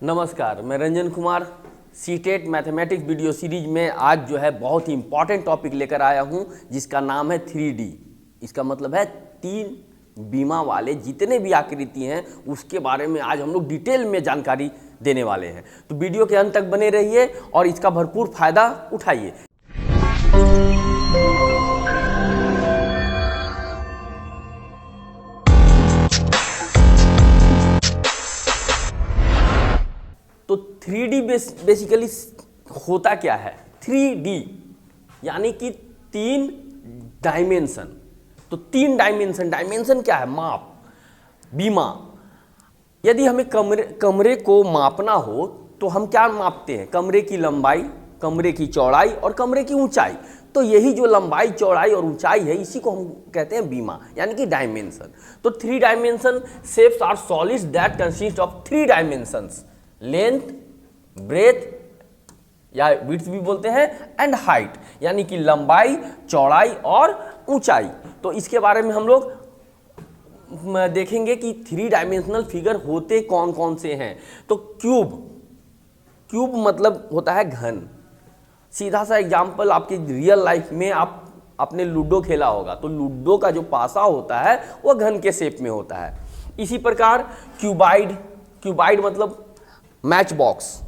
नमस्कार, मैं Ranjan Kumar CTET mathematics video series में आज जो है बहुत ही इंपॉर्टेंट टॉपिक लेकर आया हूं जिसका नाम है 3D। इसका मतलब है तीन बीमा वाले जितने भी आकृति हैं उसके बारे में आज हम लोग डिटेल में जानकारी देने वाले हैं। तो वीडियो के अंत तक बने रहिए और इसका भरपूर फायदा उठाइए। तो 3D बेसिकली होता क्या है? 3D यानी कि तीन डायमेंशन। तो तीन डायमेंशन क्या है? माप, बीमा। यदि हमें कमरे को मापना हो तो हम क्या मापते हैं? कमरे की लंबाई, कमरे की चौड़ाई और कमरे की ऊंचाई। तो यही जो लंबाई, चौड़ाई और ऊंचाई है इसी को हम कहते हैं बीमा यानी कि डायमेंशन। तो 3 dimension shapes are solids that consist of 3 dimensions, length, breadth या विड्थ भी बोलते हैं, एंड हाइट यानी कि लंबाई, चौड़ाई और ऊंचाई। तो इसके बारे में हम लोग देखेंगे कि 3 डायमेंशनल फिगर होते कौन कौन से हैं। तो क्यूब मतलब होता है घन। सीधा सा एग्जांपल, आपकी रियल लाइफ में आप आपने लूडो खेला होगा तो लूडो का जो पासा होता है वो घन के शेप में होता है। इसी प्रकार क्यूबाइड मतलब मैच बॉक्स,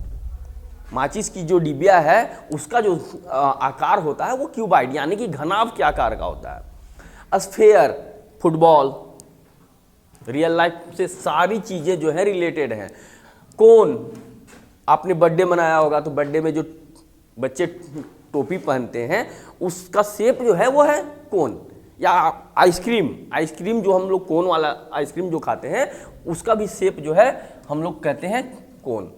माचिस की जो डिबिया है उसका जो आकार होता है वो क्यूबाइड यानी कि घनाभ के आकार का होता है। स्फेयर, फुटबॉल, रियल लाइफ से सारी चीजें जो है रिलेटेड हैं। कोन, आपने बर्थडे मनाया होगा तो बर्थडे में जो बच्चे टोपी पहनते हैं उसका शेप जो है वो है कोन। या आइसक्रीम जो हम लोग कोन वाला आइसक्रीम जो खाते हैं उसका भी शेप जो है हम लोग कहते हैं कोन।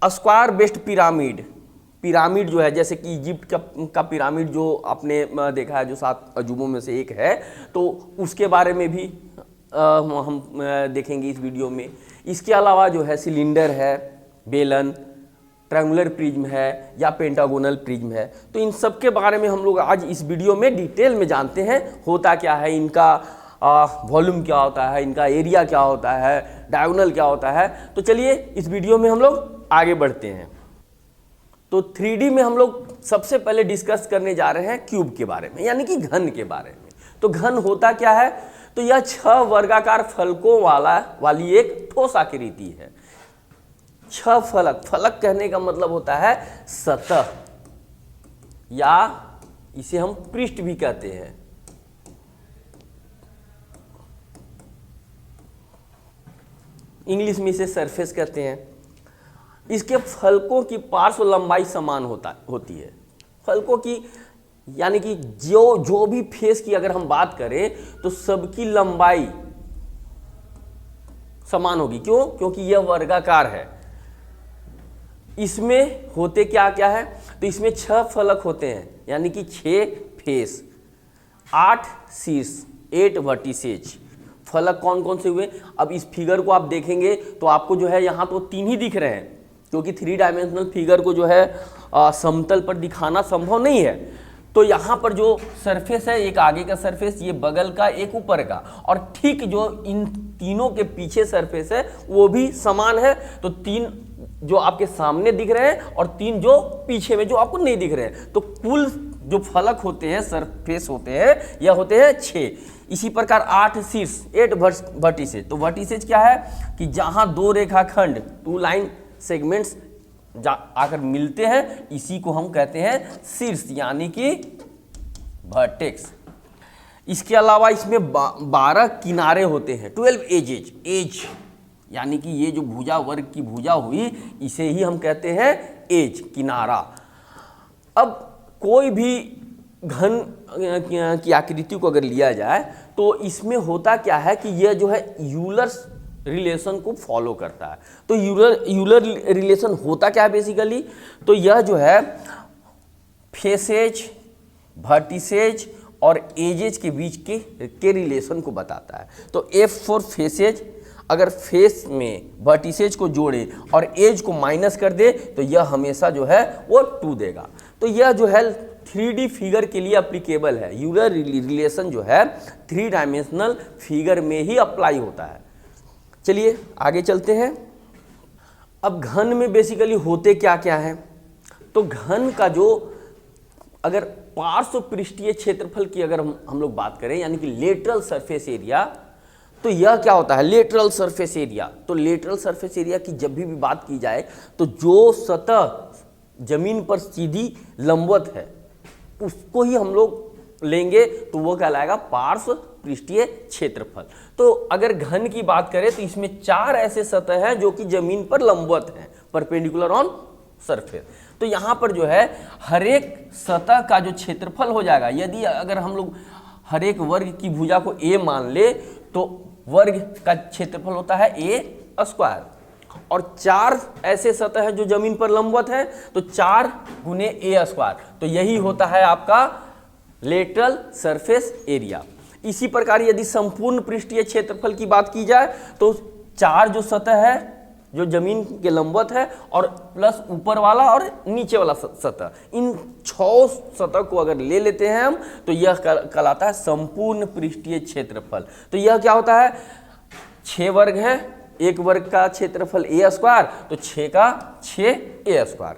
स्क्वायर बेस्ड पिरामिड जो है, जैसे कि इजिप्ट का पिरामिड जो आपने देखा है जो 7 अजूबों में से एक है, तो उसके बारे में भी हम देखेंगे इस वीडियो में। इसके अलावा जो है सिलेंडर है, बेलन, ट्रायंगुलर प्रिज्म है या पेंटागोनल प्रिज्म है। तो इन सब के बारे में हम लोग आज इस वीडियो में डिटेल में जानते हैं होता क्या है, इनका वॉल्यूम क्या होता है, इनका एरिया क्या होता है, डायगोनल क्या होता है। तो चलिए इस वीडियो में हम लोग आगे बढ़ते हैं। तो 3D में हम लोग सबसे पहले डिस्कस करने जा रहे हैं क्यूब के बारे में यानी कि घन के बारे में। तो घन होता क्या है? तो यह 6 वर्गाकार फलकों वाली एक ठोस आकृति है। 6 फलक कहने का मतलब होता है सतह, या इसे हम पृष्ठ भी कहते हैं। इंग्लिश में इसे सरफेस कहते हैं। इसके फलकों की पार्श्व लंबाई समान होती है। फलकों की यानी कि जो भी फेस की अगर हम बात करें तो सबकी लंबाई समान होगी। क्यों? क्योंकि यह वर्गाकार है। इसमें होते क्या क्या है? तो इसमें 6 फलक होते हैं यानी कि 6 फेस, 8 शीर्ष, 8 वर्टिसेज। फलक कौन कौन से हुए? अब इस फिगर को आप देखेंगे तो आपको जो है यहाँ तो 3 ही दिख रहे हैं क्योंकि 3 डायमेंशनल फिगर को जो है समतल पर दिखाना संभव नहीं है। तो यहाँ पर जो सरफेस है, एक आगे का सरफेस, ये बगल का, एक ऊपर का, और ठीक जो इन तीनों के पीछे सरफेस है वो भी समान है। तो 3 जो आपके सामने दिख रहे हैं और 3 जो पीछे में जो आपको नहीं दिख रहे हैं। तो कुल जो फलक होते हैं, सरफेस होते हैं, यह होते हैं 6। इसी प्रकार 8 शीर्ष, 8 वर्टिसेज। तो वर्टिसेज क्या है कि जहां 2 रेखाखंड, 2 लाइन सेगमेंट्स आकर मिलते हैं इसी को हम कहते हैं शीर्ष यानी कि वर्टेक्स। इसके अलावा इसमें 12 किनारे होते हैं, 12 एज यानी कि ये जो भुजा वर्ग की भुजा हुई इसे ही हम कहते हैं एज, किनारा। अब कोई भी घन की आकृति को अगर लिया जाए तो इसमें होता क्या है कि यह जो है यूलर्स रिलेशन को फॉलो करता है। तो यूलर रिलेशन होता क्या है बेसिकली? तो यह जो है फेसेज, वर्टिसेज और एजेज के बीच के रिलेशन को बताता है। तो F फॉर फेसेज, अगर फेस में वर्टिसेज को जोड़े और एज को माइनस कर दे तो यह हमेशा जो है वो 2 देगा। तो यह जो है 3D फिगर के लिए अप्लीकेबल है। यूलर रिलेशन जो है 3 डायमेंशनल फिगर में ही अप्लाई होता है। चलिए आगे चलते हैं। अब घन में बेसिकली होते क्या क्या है, तो घन का जो अगर पार्श्व पृष्ठीय क्षेत्रफल की अगर हम लोग बात करें, यानी कि लेटरल सरफेस एरिया, तो यह क्या होता है लेटरल सरफेस एरिया। तो लेटरल सरफेस एरिया की जब भी बात की जाए तो जो सतह जमीन पर सीधी लंबवत है उसको ही हम लोग लेंगे, तो वो कहलाएगा पार्श्व पृष्ठीय क्षेत्रफल। तो अगर घन की बात करें तो इसमें 4 ऐसे सतह हैं जो कि जमीन पर लंबवत हैं, परपेंडिकुलर ऑन सरफेस। तो यहाँ पर जो है हर एक सतह का जो क्षेत्रफल हो जाएगा, यदि अगर हम लोग हर एक वर्ग की भुजा को a मान ले तो वर्ग का क्षेत्रफल होता है a स्क्वायर, और 4 ऐसे सतह है जो जमीन पर लंबवत है तो 4 गुने a स्क्वायर, तो यही होता है आपका लेटरल सरफेस एरिया। इसी प्रकार यदि संपूर्ण पृष्ठीय क्षेत्रफल की बात की जाए तो 4 जो सतह है जो जमीन के लंबवत है और प्लस ऊपर वाला और नीचे वाला सतह, इन 6 सतह को अगर ले लेते हैं हम तो यह कहलाता है संपूर्ण पृष्ठीय क्षेत्रफल। तो यह क्या होता है, 6 वर्ग हैं, एक वर्ग का क्षेत्रफल a स्क्वायर, तो 6 का 6a स्क्वायर।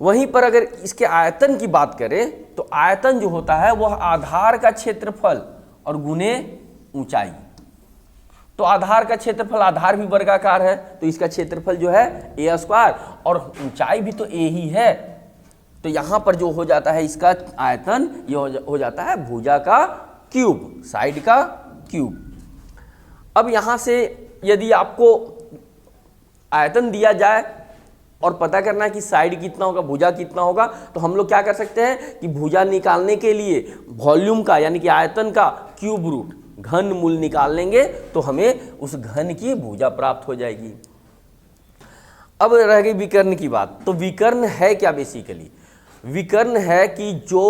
वहीं पर अगर इसके आयतन की बात करें तो आयतन जो होता है वह आधार का क्षेत्रफल और गुने ऊंचाई। तो आधार का क्षेत्रफल, आधार भी वर्गाकार है तो इसका क्षेत्रफल जो है a स्क्वायर, और ऊंचाई भी तो a ही है, तो यहाँ पर जो हो जाता है इसका आयतन ये हो जाता है भुजा का क्यूब, साइड का क्यूब। अब यहाँ से यदि आपको आयतन दिया जाए और पता करना है कि साइड कितना होगा, भुजा कितना होगा, तो हम लोग क्या कर सकते हैं कि भुजा निकालने के लिए वॉल्यूम का यानी कि आयतन का क्यूब रूट घन मूल निकाल लेंगे तो हमें उस घन की भुजा प्राप्त हो जाएगी। अब रह गई विकर्ण की बात। तो विकर्ण है क्या, बेसिकली विकर्ण है कि जो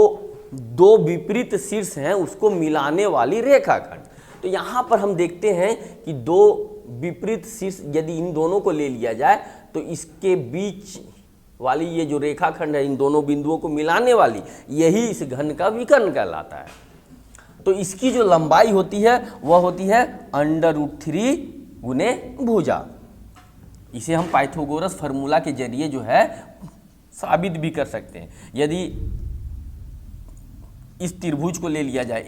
2 विपरीत शीर्ष हैं उसको मिलाने वाली रेखाखंड। तो यहाँ पर हम देखते हैं कि 2 विपरीत शीर्ष यदि इन दोनों को ले लिया जाए तो इसके बीच वाली ये जो रेखाखंड है इन दोनों बिंदुओं को मिलाने वाली, यही इस घन का विकर्ण कहलाता है। तो इसकी जो लंबाई होती है वह होती है √3 गुने भुजा। इसे हम पाइथागोरस फार्मूला के जरिए जो है साबित भी कर सकते हैं। यदि इस त्रिभुज को ले लिया जाए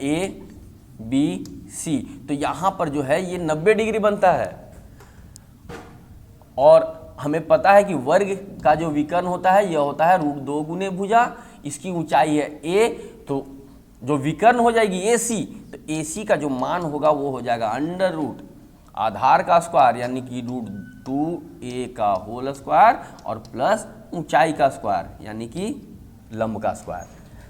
ABC, तो यहाँ पर जो है ये 90 डिग्री बनता है, और हमें पता है कि वर्ग का जो विकर्ण होता है यह होता है √2 गुने भुजा। इसकी ऊंचाई है a, तो जो विकर्ण हो जाएगी AC, तो AC का जो मान होगा वो हो जाएगा √ आधार का स्क्वायर यानी कि √2a का होल स्क्वायर और प्लस ऊंचाई का स्क्वायर यानी कि लंब का स्क्वायर।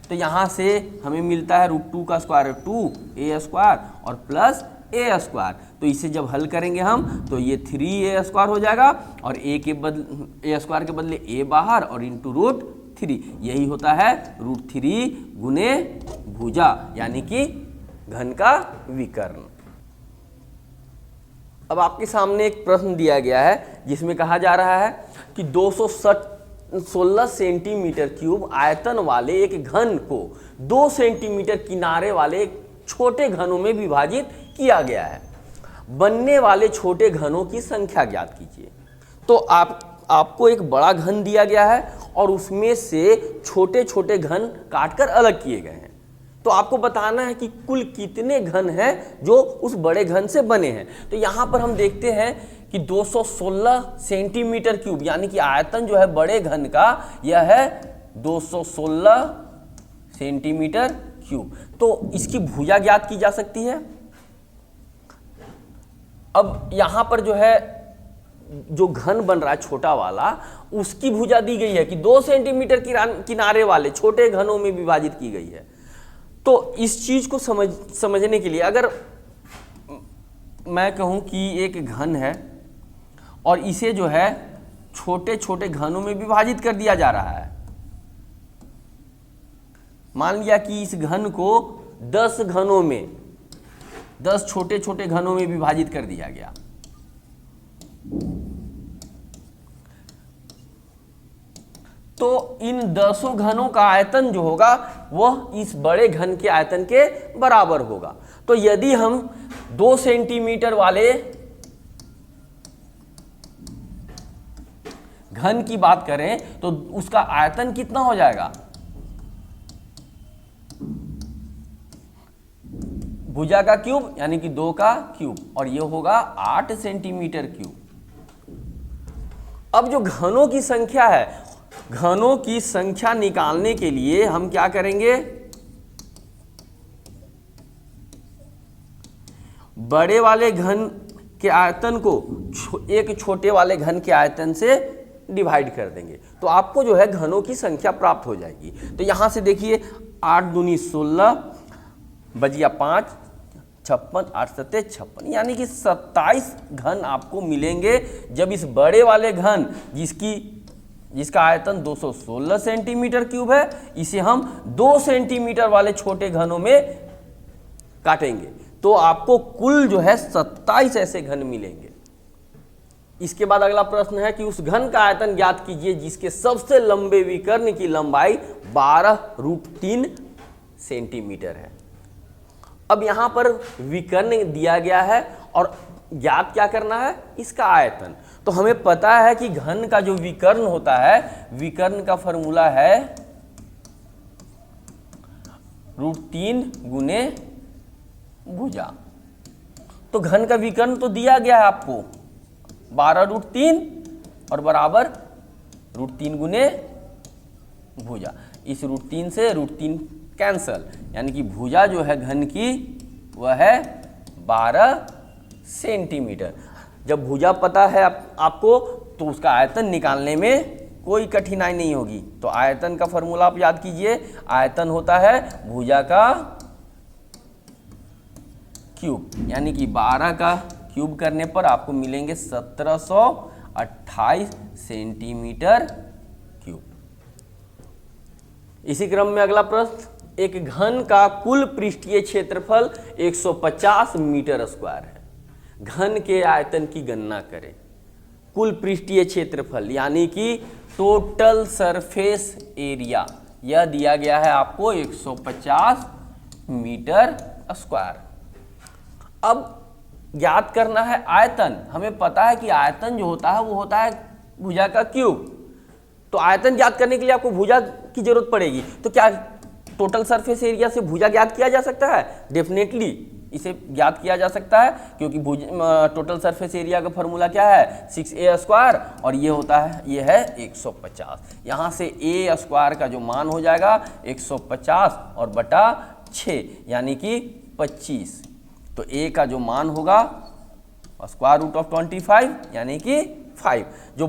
तो यहाँ से हमें मिलता है √2 का स्क्वायर 2a स्क्वायर और प्लस a स्क्वायर। तो इसे जब हल करेंगे हम तो ये 3a स्क्वायर हो जाएगा, और a स्क्वायर के बदले a बाहर और इंटू √3, यही होता है √3 गुने भुजा यानी कि घन का विकर्ण। अब आपके सामने एक प्रश्न दिया गया है जिसमें कहा जा रहा है कि 216 सेंटीमीटर क्यूब आयतन वाले एक घन को 2 सेंटीमीटर किनारे वाले एक छोटे घनों में विभाजित किया गया है। बनने वाले छोटे घनों की संख्या ज्ञात कीजिए। तो आपको एक बड़ा घन दिया गया है और उसमें से छोटे छोटे घन काटकर अलग किए गए हैं। तो आपको बताना है कि कुल कितने घन हैं जो उस बड़े घन से बने हैं। तो यहाँ पर हम देखते हैं कि 216 सेंटीमीटर क्यूब यानी कि आयतन जो है बड़े घन का यह है 216 सेंटीमीटर क्यूब। तो इसकी भुजा ज्ञात की जा सकती है। अब यहाँ पर जो है जो घन बन रहा है छोटा वाला, उसकी भुजा दी गई है कि 2 सेंटीमीटर किनारे वाले छोटे घनों में विभाजित की गई है। तो इस चीज को समझने के लिए अगर मैं कहूं कि एक घन है और इसे जो है छोटे छोटे घनों में विभाजित कर दिया जा रहा है, मान लिया कि इस घन को 10 घनों में 10 छोटे छोटे घनों में विभाजित कर दिया गया, तो इन 10 घनों का आयतन जो होगा वह इस बड़े घन के आयतन के बराबर होगा। तो यदि हम 2 सेंटीमीटर वाले घन की बात करें तो उसका आयतन कितना हो जाएगा, भुजा का क्यूब यानी कि 2 का क्यूब, और ये होगा 8 सेंटीमीटर क्यूब। अब जो घनों की संख्या है, घनों की संख्या निकालने के लिए हम क्या करेंगे, बड़े वाले घन के आयतन को एक छोटे वाले घन के आयतन से डिवाइड कर देंगे, तो आपको जो है घनों की संख्या प्राप्त हो जाएगी। तो यहां से देखिए 8 दूनी 16 बजिया 5 56, 8 सत्ते 56, यानी कि 27 घन आपको मिलेंगे जब इस बड़े वाले घन जिसका आयतन 216 सेंटीमीटर क्यूब है, इसे हम 2 सेंटीमीटर वाले छोटे घनों में काटेंगे, तो आपको कुल जो है 27 ऐसे घन मिलेंगे। इसके बाद अगला प्रश्न है कि उस घन का आयतन ज्ञात कीजिए जिसके सबसे लंबे विकर्ण की लंबाई 12√3 सेंटीमीटर है। अब यहां पर विकर्ण दिया गया है और ज्ञात क्या करना है, इसका आयतन। तो हमें पता है कि घन का जो विकर्ण होता है, विकर्ण का फॉर्मूला है √3 गुने भुजा। तो घन का विकर्ण तो दिया गया है आपको 12√3 और बराबर √3 गुने भुजा। इस √3 से √3 कैंसल, यानी कि भुजा जो है घन की वह है 12 सेंटीमीटर। जब भुजा पता है आपको तो उसका आयतन निकालने में कोई कठिनाई नहीं होगी। तो आयतन का फॉर्मूला आप याद कीजिए, आयतन होता है भुजा का क्यूब, यानी कि 12 का क्यूब करने पर आपको मिलेंगे 1728 सेंटीमीटर क्यूब। इसी क्रम में अगला प्रश्न, एक घन का कुल पृष्ठीय क्षेत्रफल 150 मीटर स्क्वायर है, घन के आयतन की गणना करें। कुल पृष्ठीय क्षेत्रफल यानी कि टोटल सरफेस एरिया, यह दिया गया है आपको 150 मीटर स्क्वायर। अब ज्ञात करना है आयतन। हमें पता है कि आयतन जो होता है वो होता है भुजा का क्यूब। तो आयतन ज्ञात करने के लिए आपको भुजा की जरूरत पड़ेगी। तो क्या टोटल सरफेस एरिया से भुजा ज्ञात किया जा सकता है? डेफिनेटली इसे ज्ञात किया जा सकता है, क्योंकि टोटल सरफेस एरिया का फॉर्मूला क्या है, 6a स्क्वायर, और ये होता है, ये है 150। यहाँ से a स्क्वायर का जो मान हो जाएगा 150 और बटा 6 यानी कि 25। तो a का जो मान होगा स्क्वायर रूट ऑफ 25 यानी कि 5। जो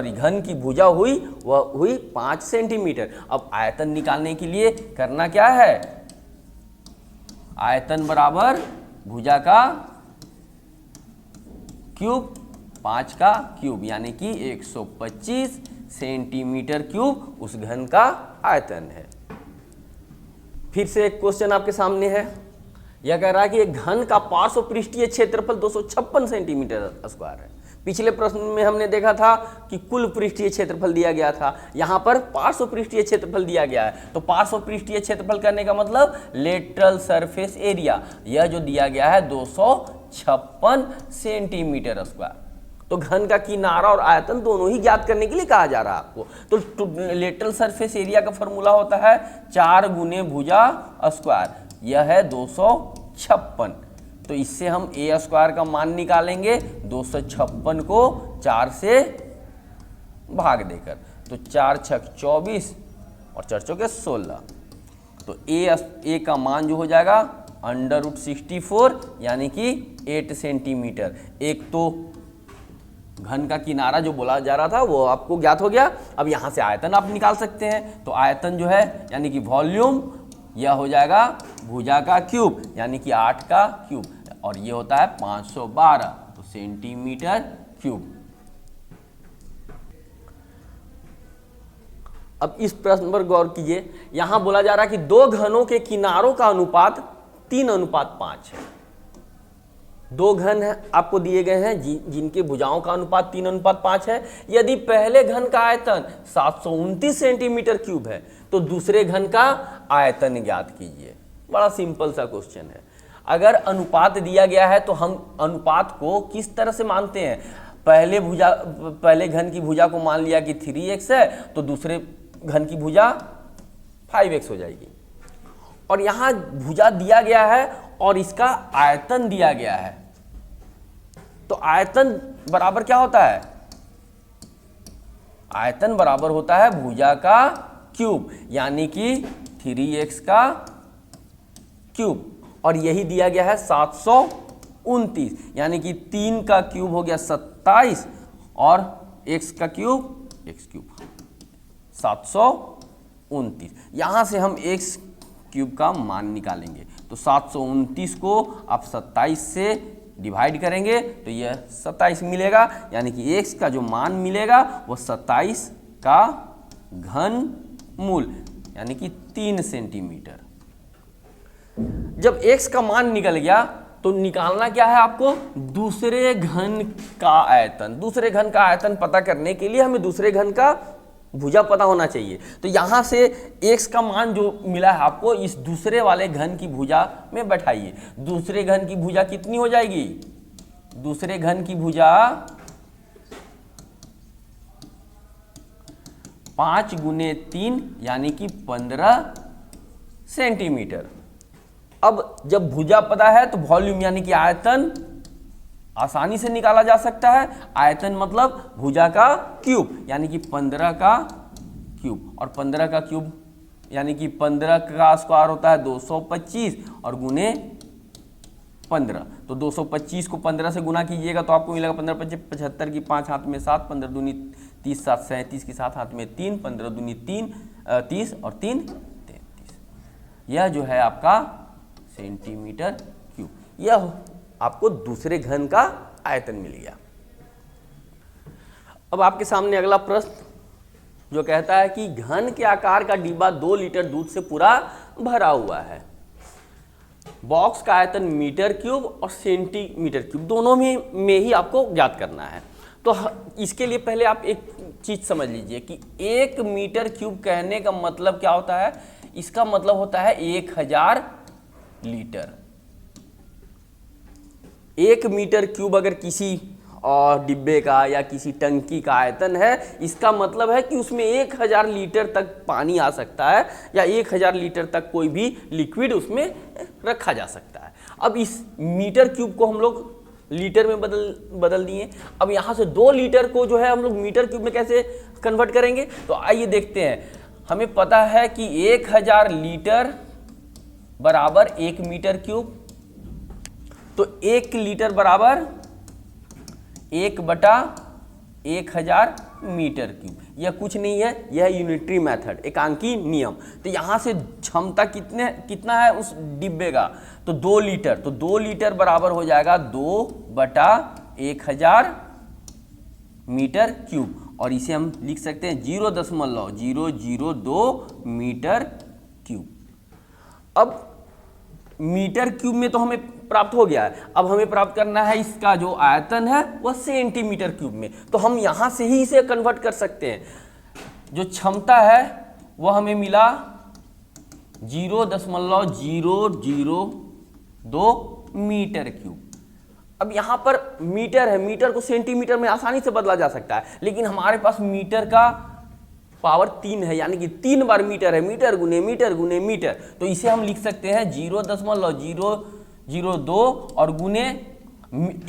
घन की भुजा हुई वह हुई 5 सेंटीमीटर। अब आयतन निकालने के लिए करना क्या है, आयतन बराबर भुजा का क्यूब 5 का क्यूब, यानी कि 125 सेंटीमीटर क्यूब उस घन का आयतन है। फिर से एक क्वेश्चन आपके सामने है। यह कह रहा है कि एक घन का पार्श्व पृष्ठीय क्षेत्रफल 256 सेंटीमीटर स्क्वायर है। पिछले प्रश्न में हमने देखा था कि कुल पृष्ठीय क्षेत्रफल दिया गया था, यहां पर पार्श्व पृष्ठीय क्षेत्रफल दिया गया है। तो पार्श्व पृष्ठीय क्षेत्रफल करने का मतलब लेटरल सरफेस एरिया, यह जो दिया गया है 256 सेंटीमीटर स्क्वायर। तो घन का किनारा और आयतन दोनों ही ज्ञात करने के लिए कहा जा रहा है आपको। तो लेटरल सरफेस एरिया का फॉर्मूला होता है 4 गुने भुजा स्क्वायर, यह है 256। तो इससे हम a स्क्वायर का मान निकालेंगे 256 को 4 से भाग देकर। तो 4 छक 24 और 4 चौके 16। तो a का मान जो हो जाएगा √64 यानी कि 8 सेंटीमीटर। एक तो घन का किनारा जो बोला जा रहा था वो आपको ज्ञात हो गया। अब यहाँ से आयतन आप निकाल सकते हैं। तो आयतन जो है यानी कि वॉल्यूम, यह हो जाएगा भुजा का क्यूब यानी कि 8 का क्यूब, और ये होता है 512 तो सेंटीमीटर क्यूब। अब इस प्रश्न पर गौर कीजिए। यहां बोला जा रहा है कि दो घनों के किनारों का अनुपात 3:5 है। दो घन है आपको दिए गए हैं जिनके भुजाओं का अनुपात 3:5 है। यदि पहले घन का आयतन 729 सेंटीमीटर क्यूब है तो दूसरे घन का आयतन ज्ञात कीजिए। बड़ा सिंपल सा क्वेश्चन है। अगर अनुपात दिया गया है तो हम अनुपात को किस तरह से मानते हैं, पहले घन की भुजा को मान लिया कि 3x है, तो दूसरे घन की भुजा 5x हो जाएगी। और यहां भुजा दिया गया है और इसका आयतन दिया गया है, तो आयतन बराबर क्या होता है? आयतन बराबर होता है भुजा का क्यूब, यानी कि 3x का क्यूब। और यही दिया गया है 729, यानी कि 3 का क्यूब हो गया 27 और x का क्यूब x क्यूब 729। यहां से हम x क्यूब का मान निकालेंगे, तो 729 को आप 27 से डिवाइड करेंगे तो यह 27 मिलेगा, यानी कि x का जो मान मिलेगा वो 27 का घन मूल, यानी कि 3 सेंटीमीटर। जब x का मान निकल गया तो निकालना क्या है आपको? दूसरे घन का आयतन। दूसरे घन का आयतन पता करने के लिए हमें दूसरे घन का भुजा पता होना चाहिए। तो यहां से x का मान जो मिला है आपको, इस दूसरे वाले घन की भुजा में बैठाइए। दूसरे घन की भुजा कितनी हो जाएगी? दूसरे घन की भुजा 5 गुने 3 यानी कि 15 सेंटीमीटर। अब जब भुजा पता है तो वॉल्यूम यानी कि आयतन आसानी से निकाला जा सकता है। आयतन मतलब भुजा का क्यूब, यानी कि 15 का क्यूब, और 15 का क्यूब यानी कि 15 का स्क्वायर होता है 225 और गुने 15, तो 225 को 15 से गुना कीजिएगा तो आपको मिलेगा 15 25 75 की 5 हाथ में 7, 15 दूनी 30 7 37 की 7 हाथ में 3, 15 दूनी 3 30 और 3 33। यह जो है आपका सेंटीमीटर क्यूब। यह आपको दूसरे घन का आयतन मिल गया। अब आपके सामने अगला प्रश्न जो कहता है कि घन के आकार का डिब्बा 2 लीटर दूध से पूरा भरा हुआ है। बॉक्स का आयतन मीटर क्यूब और सेंटीमीटर क्यूब दोनों में ही आपको ज्ञात करना है। तो इसके लिए पहले आप एक चीज समझ लीजिए कि 1 मीटर क्यूब कहने का मतलब क्या होता है? इसका मतलब होता है 1000 लीटर। 1 मीटर क्यूब अगर किसी डिब्बे का या किसी टंकी का आयतन है, इसका मतलब है कि उसमें 1000 लीटर तक पानी आ सकता है या 1000 लीटर तक कोई भी लिक्विड उसमें रखा जा सकता है। अब इस मीटर क्यूब को हम लोग लीटर में बदल दिए। अब यहाँ से 2 लीटर को जो है हम लोग मीटर क्यूब में कैसे कन्वर्ट करेंगे? तो आइए देखते हैं। हमें पता है कि 1000 लीटर बराबर 1 मीटर क्यूब, तो 1 लीटर बराबर 1/1000 मीटर क्यूब। यह कुछ नहीं है, यह यूनिटरी मेथड, एकांकी नियम। तो यहाँ से क्षमता कितना है उस डिब्बे का? तो 2 लीटर, तो 2 लीटर बराबर हो जाएगा 2/1000 मीटर क्यूब, और इसे हम लिख सकते हैं 0.002 मीटर क्यूब। अब मीटर क्यूब में तो हमें प्राप्त हो गया है, अब हमें प्राप्त करना है इसका जो आयतन है वह सेंटीमीटर क्यूब में। तो हम यहां से ही इसे कन्वर्ट कर सकते हैं। जो क्षमता है वह हमें मिला 0.002 मीटर क्यूब। अब यहां पर मीटर है, मीटर को सेंटीमीटर में आसानी से बदला जा सकता है, लेकिन हमारे पास मीटर का पावर 3 है, यानी कि 3 बार मीटर है, मीटर गुने मीटर गुने मीटर। तो इसे हम लिख सकते हैं 0.002 और गुने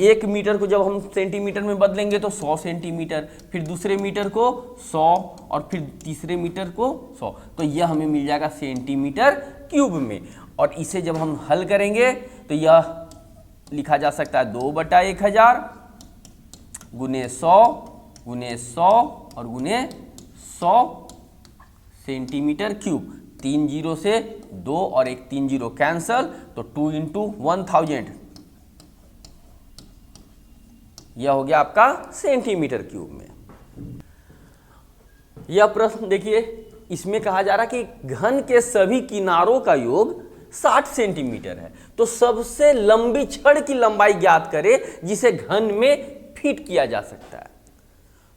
1 मीटर को जब हम सेंटीमीटर में बदलेंगे तो 100 सेंटीमीटर, फिर दूसरे मीटर को 100 और फिर तीसरे मीटर को 100, तो यह हमें मिल जाएगा सेंटीमीटर क्यूब में। और इसे जब हम हल करेंगे तो यह लिखा जा सकता है 2/1000 गुने 100 और गुने 100 सेंटीमीटर क्यूब। 3 जीरो से 2 और 1 3 जीरो कैंसल, तो 2 × 1000, यह हो गया आपका सेंटीमीटर क्यूब में। यह प्रश्न देखिए, इसमें कहा जा रहा है कि घन के सभी किनारों का योग 60 सेंटीमीटर है, तो सबसे लंबी छड़ की लंबाई ज्ञात करें जिसे घन में फिट किया जा सकता है।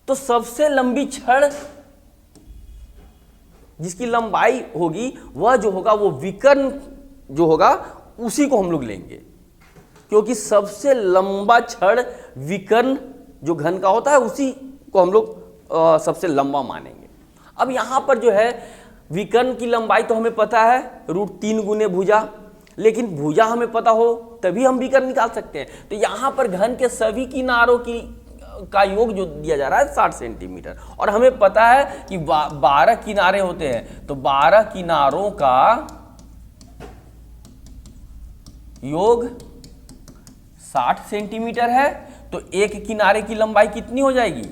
तो सबसे लंबी छड़ जिसकी लंबाई होगी वह जो होगा वो विकर्ण जो होगा उसी को हम लोग लेंगे, क्योंकि सबसे लंबा छड़ विकर्ण जो घन का होता है उसी को हम लोग सबसे लंबा मानेंगे। अब यहाँ पर जो है विकर्ण की लंबाई तो हमें पता है √3 गुने भुजा, लेकिन भुजा हमें पता हो तभी हम विकर्ण निकाल सकते हैं। तो यहाँ पर घन के सभी किनारों की का योग जो दिया जा रहा है 60 सेंटीमीटर, और हमें पता है कि 12 किनारे होते हैं, तो 12 किनारों का योग 60 सेंटीमीटर है। तो एक किनारे की लंबाई कितनी हो जाएगी?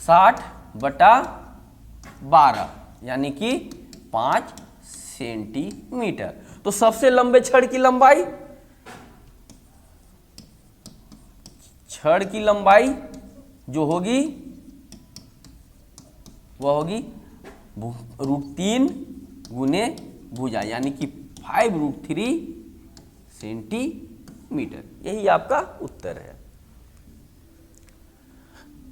60/12 यानी कि 5 सेंटीमीटर। तो सबसे लंबे छड़ की लंबाई, छड़ की लंबाई जो होगी वह होगी √3 गुने भुजा यानी कि 5√3 सेंटीमीटर। यही आपका उत्तर है।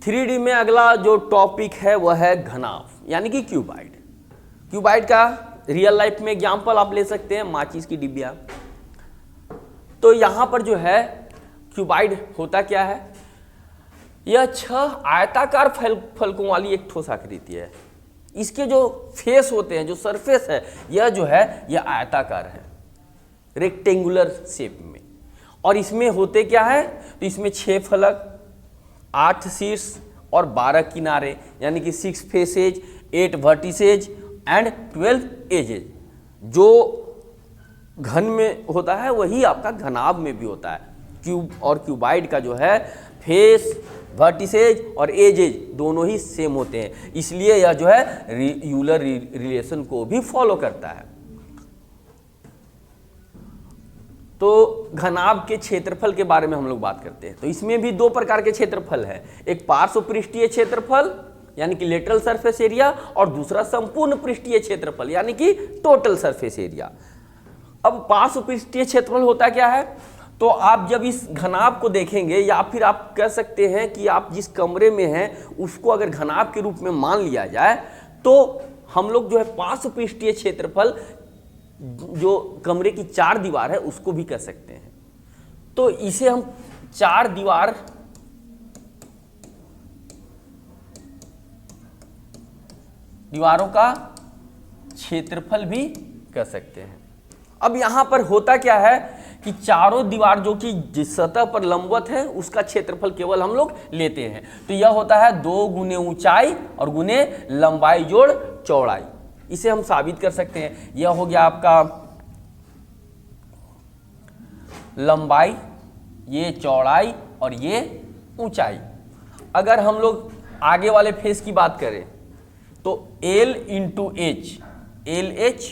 3D में अगला जो टॉपिक है वह है घनाभ यानी कि क्यूबाइड। क्यूबाइड का रियल लाइफ में एग्जाम्पल आप ले सकते हैं माचिस की डिबिया। तो यहाँ पर जो है क्यूबाइड होता क्या है? यह 6 आयताकार फलकों वाली एक ठोस आकृति है। इसके जो फेस होते हैं, जो सरफेस है, यह जो है यह आयताकार है, रेक्टेंगुलर शेप में। और इसमें होते क्या है? तो इसमें 6 फलक, 8 शीर्ष और 12 किनारे यानी कि 6 फेसेज, 8 वर्टिसेज एंड 12 एजेज। जो घन में होता है वही आपका घनाभ में भी होता है। क्यूब और क्यूबाइड का जो है फेस, वर्टिसेज और एजेज दोनों ही सेम होते हैं, इसलिए यह जो है यूलर रिलेशन को भी फॉलो करता है। तो घनाभ के क्षेत्रफल के बारे में हम लोग बात करते हैं। तो इसमें भी 2 प्रकार के क्षेत्रफल है, एक पार्श्व पृष्ठीय क्षेत्रफल यानी कि लेटरल सरफेस एरिया, और दूसरा संपूर्ण पृष्ठीय क्षेत्रफल यानी कि टोटल सरफेस एरिया। अब पार्श्व पृष्ठीय क्षेत्रफल होता क्या है? तो आप जब इस घनाभ को देखेंगे, या फिर आप कह सकते हैं कि आप जिस कमरे में हैं उसको अगर घनाभ के रूप में मान लिया जाए, तो हम लोग जो है पार्श्व पृष्ठीय क्षेत्रफल जो कमरे की 4 दीवार है उसको भी कह सकते हैं। तो इसे हम 4 दीवारों का क्षेत्रफल भी कह सकते हैं। अब यहां पर होता क्या है कि चारों दीवार जो कि जिस सतह पर लंबवत है उसका क्षेत्रफल केवल हम लोग लेते हैं। तो यह होता है 2 गुने ऊंचाई और गुने लंबाई जोड़ चौड़ाई। इसे हम साबित कर सकते हैं। यह हो गया आपका लंबाई, ये चौड़ाई और ये ऊंचाई। अगर हम लोग आगे वाले फेस की बात करें तो L × H, LH,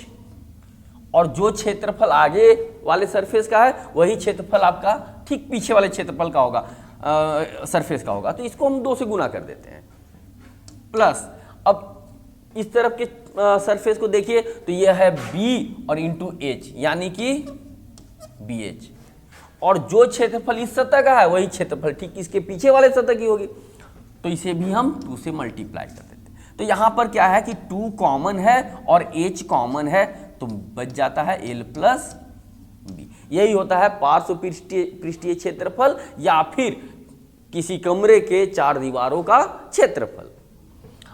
और जो क्षेत्रफल आगे वाले सरफेस का है वही क्षेत्रफल आपका ठीक पीछे वाले क्षेत्रफल का होगा, सरफेस का होगा। तो इसको हम 2 से गुना कर देते हैं प्लस। अब इस तरफ के सरफेस को देखिए तो यह है B और × H यानी कि BH, और जो क्षेत्रफल इस सतह का है वही क्षेत्रफल ठीक इसके पीछे वाले सतह की होगी। तो इसे भी हम 2 से मल्टीप्लाई कर देते हैं। तो यहाँ पर क्या है कि 2 कॉमन है और H कॉमन है, तो बच जाता है L + B। यही होता है पार्श्व पृष्ठीय क्षेत्रफल या फिर किसी कमरे के 4 दीवारों का क्षेत्रफल।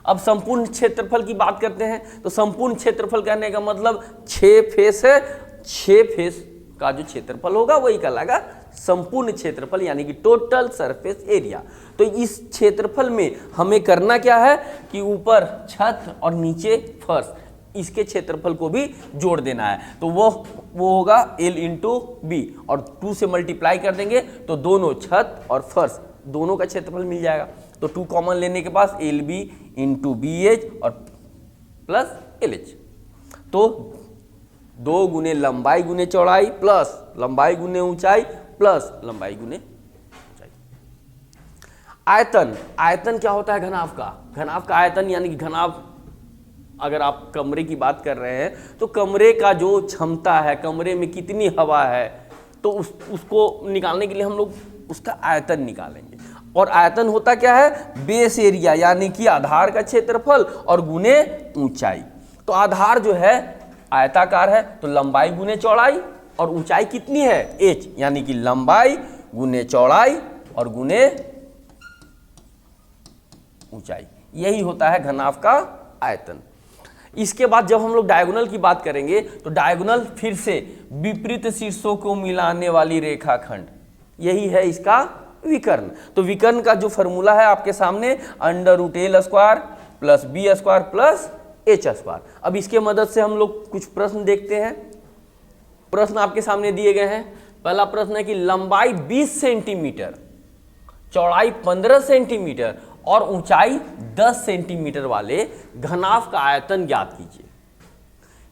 अब संपूर्ण क्षेत्रफल की बात करते हैं। तो संपूर्ण क्षेत्रफल कहने का मतलब 6 फेस है, 6 फेस का जो क्षेत्रफल होगा वही कहलाएगा संपूर्ण क्षेत्रफल यानी कि टोटल सरफेस एरिया। तो इस क्षेत्रफल में हमें करना क्या है कि ऊपर छत और नीचे फर्श, इसके क्षेत्रफल को भी जोड़ देना है। तो वो होगा L × B, और 2 से मल्टीप्लाई कर देंगे तो दोनों छत और फर्श दोनों का क्षेत्रफल मिल जाएगा। तो 2 कॉमन लेने के पास LB × BH और प्लस LH। तो 2 गुने लंबाई गुने चौड़ाई प्लस लंबाई गुने ऊंचाई प्लस लंबाई गुने ऊंचाई। आयतन, आयतन क्या होता है घनाभ का? घनाभ का आयतन यानी कि घनाभ, अगर आप कमरे की बात कर रहे हैं तो कमरे का जो क्षमता है, कमरे में कितनी हवा है, तो उसको निकालने के लिए हम लोग उसका आयतन निकालेंगे। और आयतन होता क्या है? बेस एरिया यानी कि आधार का क्षेत्रफल और गुने ऊंचाई। तो आधार जो है, आयताकार है तो लंबाई गुने चौड़ाई, और ऊंचाई कितनी है h, यानी कि लंबाई गुने चौड़ाई और गुने ऊंचाई, यही होता है घनाभ का आयतन। इसके बाद जब हम लोग डायगोनल की बात करेंगे तो डायगोनल फिर से विपरीत शीर्षों को मिलाने वाली रेखाखंड, यही है इसका विकर्ण। तो विकर्ण का जो फॉर्मूला है आपके सामने, √l² + b² + h²। अब इसके मदद से हम लोग कुछ प्रश्न देखते हैं। प्रश्न आपके सामने दिए गए हैं। पहला प्रश्न है कि लंबाई 20 सेंटीमीटर, चौड़ाई 15 सेंटीमीटर और ऊंचाई 10 सेंटीमीटर वाले घनाभ का आयतन ज्ञात कीजिए।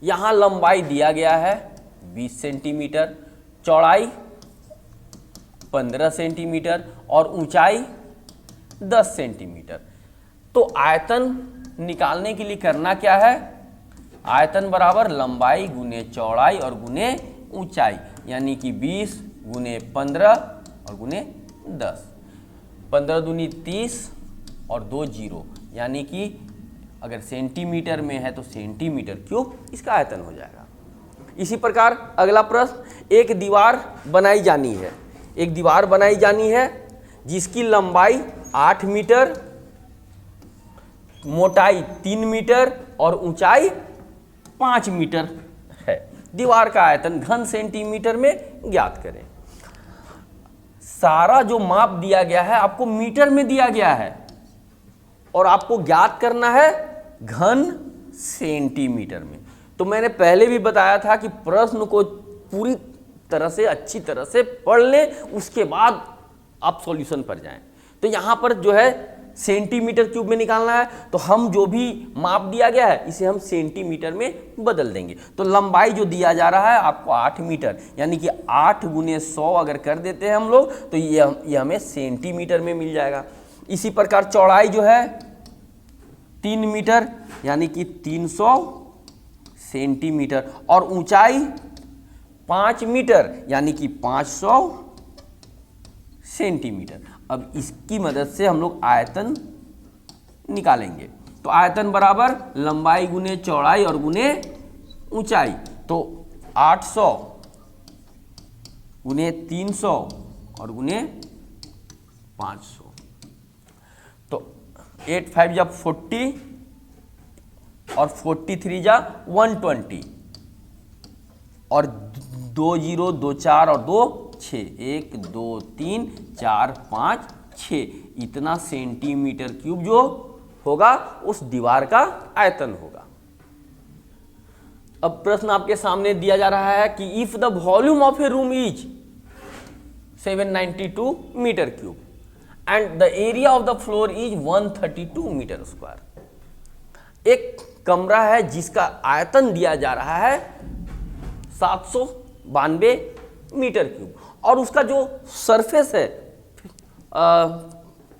यहां लंबाई दिया गया है 20 सेंटीमीटर, चौड़ाई 15 सेंटीमीटर और ऊंचाई 10 सेंटीमीटर। तो आयतन निकालने के लिए करना क्या है, आयतन बराबर लंबाई गुने चौड़ाई और गुने ऊंचाई, यानी कि 20 गुने 15 और गुने 10। 15 दूनी 30 और 2 जीरो, यानी कि अगर सेंटीमीटर में है तो सेंटीमीटर क्यूब इसका आयतन हो जाएगा। इसी प्रकार अगला प्रश्न, एक दीवार बनाई जानी है, एक दीवार बनाई जानी है जिसकी लंबाई 8 मीटर, मोटाई 3 मीटर और ऊंचाई 5 मीटर है। दीवार का आयतन घन सेंटीमीटर में ज्ञात करें। सारा जो माप दिया गया है आपको मीटर में दिया गया है और आपको ज्ञात करना है घन सेंटीमीटर में। तो मैंने पहले भी बताया था कि प्रश्न को पूरी तरह से अच्छी तरह से पढ़ लें, उसके बाद आप सॉल्यूशन पर जाएं। तो यहाँ पर जो है सेंटीमीटर क्यूब में निकालना है, तो हम जो भी माप दिया गया है इसे हम सेंटीमीटर में बदल देंगे। तो लंबाई जो दिया जा रहा है आपको 8 मीटर, यानी कि 8 गुने 100 अगर कर देते हैं हम लोग तो ये हमें सेंटीमीटर में मिल जाएगा। इसी प्रकार चौड़ाई जो है 3 मीटर, यानी कि 300 सेंटीमीटर और ऊंचाई 5 मीटर, यानी कि 500 सेंटीमीटर। अब इसकी मदद से हम लोग आयतन निकालेंगे। तो आयतन बराबर लंबाई गुने चौड़ाई और गुने ऊंचाई, तो 800 गुने 300 और गुने 500। तो 8 5 जा 40 और 43 जा 120 और 2 0 2 4 और 2 6, 1 2 3 4 5 6, इतना सेंटीमीटर क्यूब जो होगा उस दीवार का आयतन होगा। अब प्रश्न आपके सामने दिया जा रहा है कि if the volume of a room is 792 metre cube and the area of the floor is 132 metre square. एक कमरा है जिसका आयतन दिया जा रहा है 792 मीटर क्यूब और उसका जो सरफेस है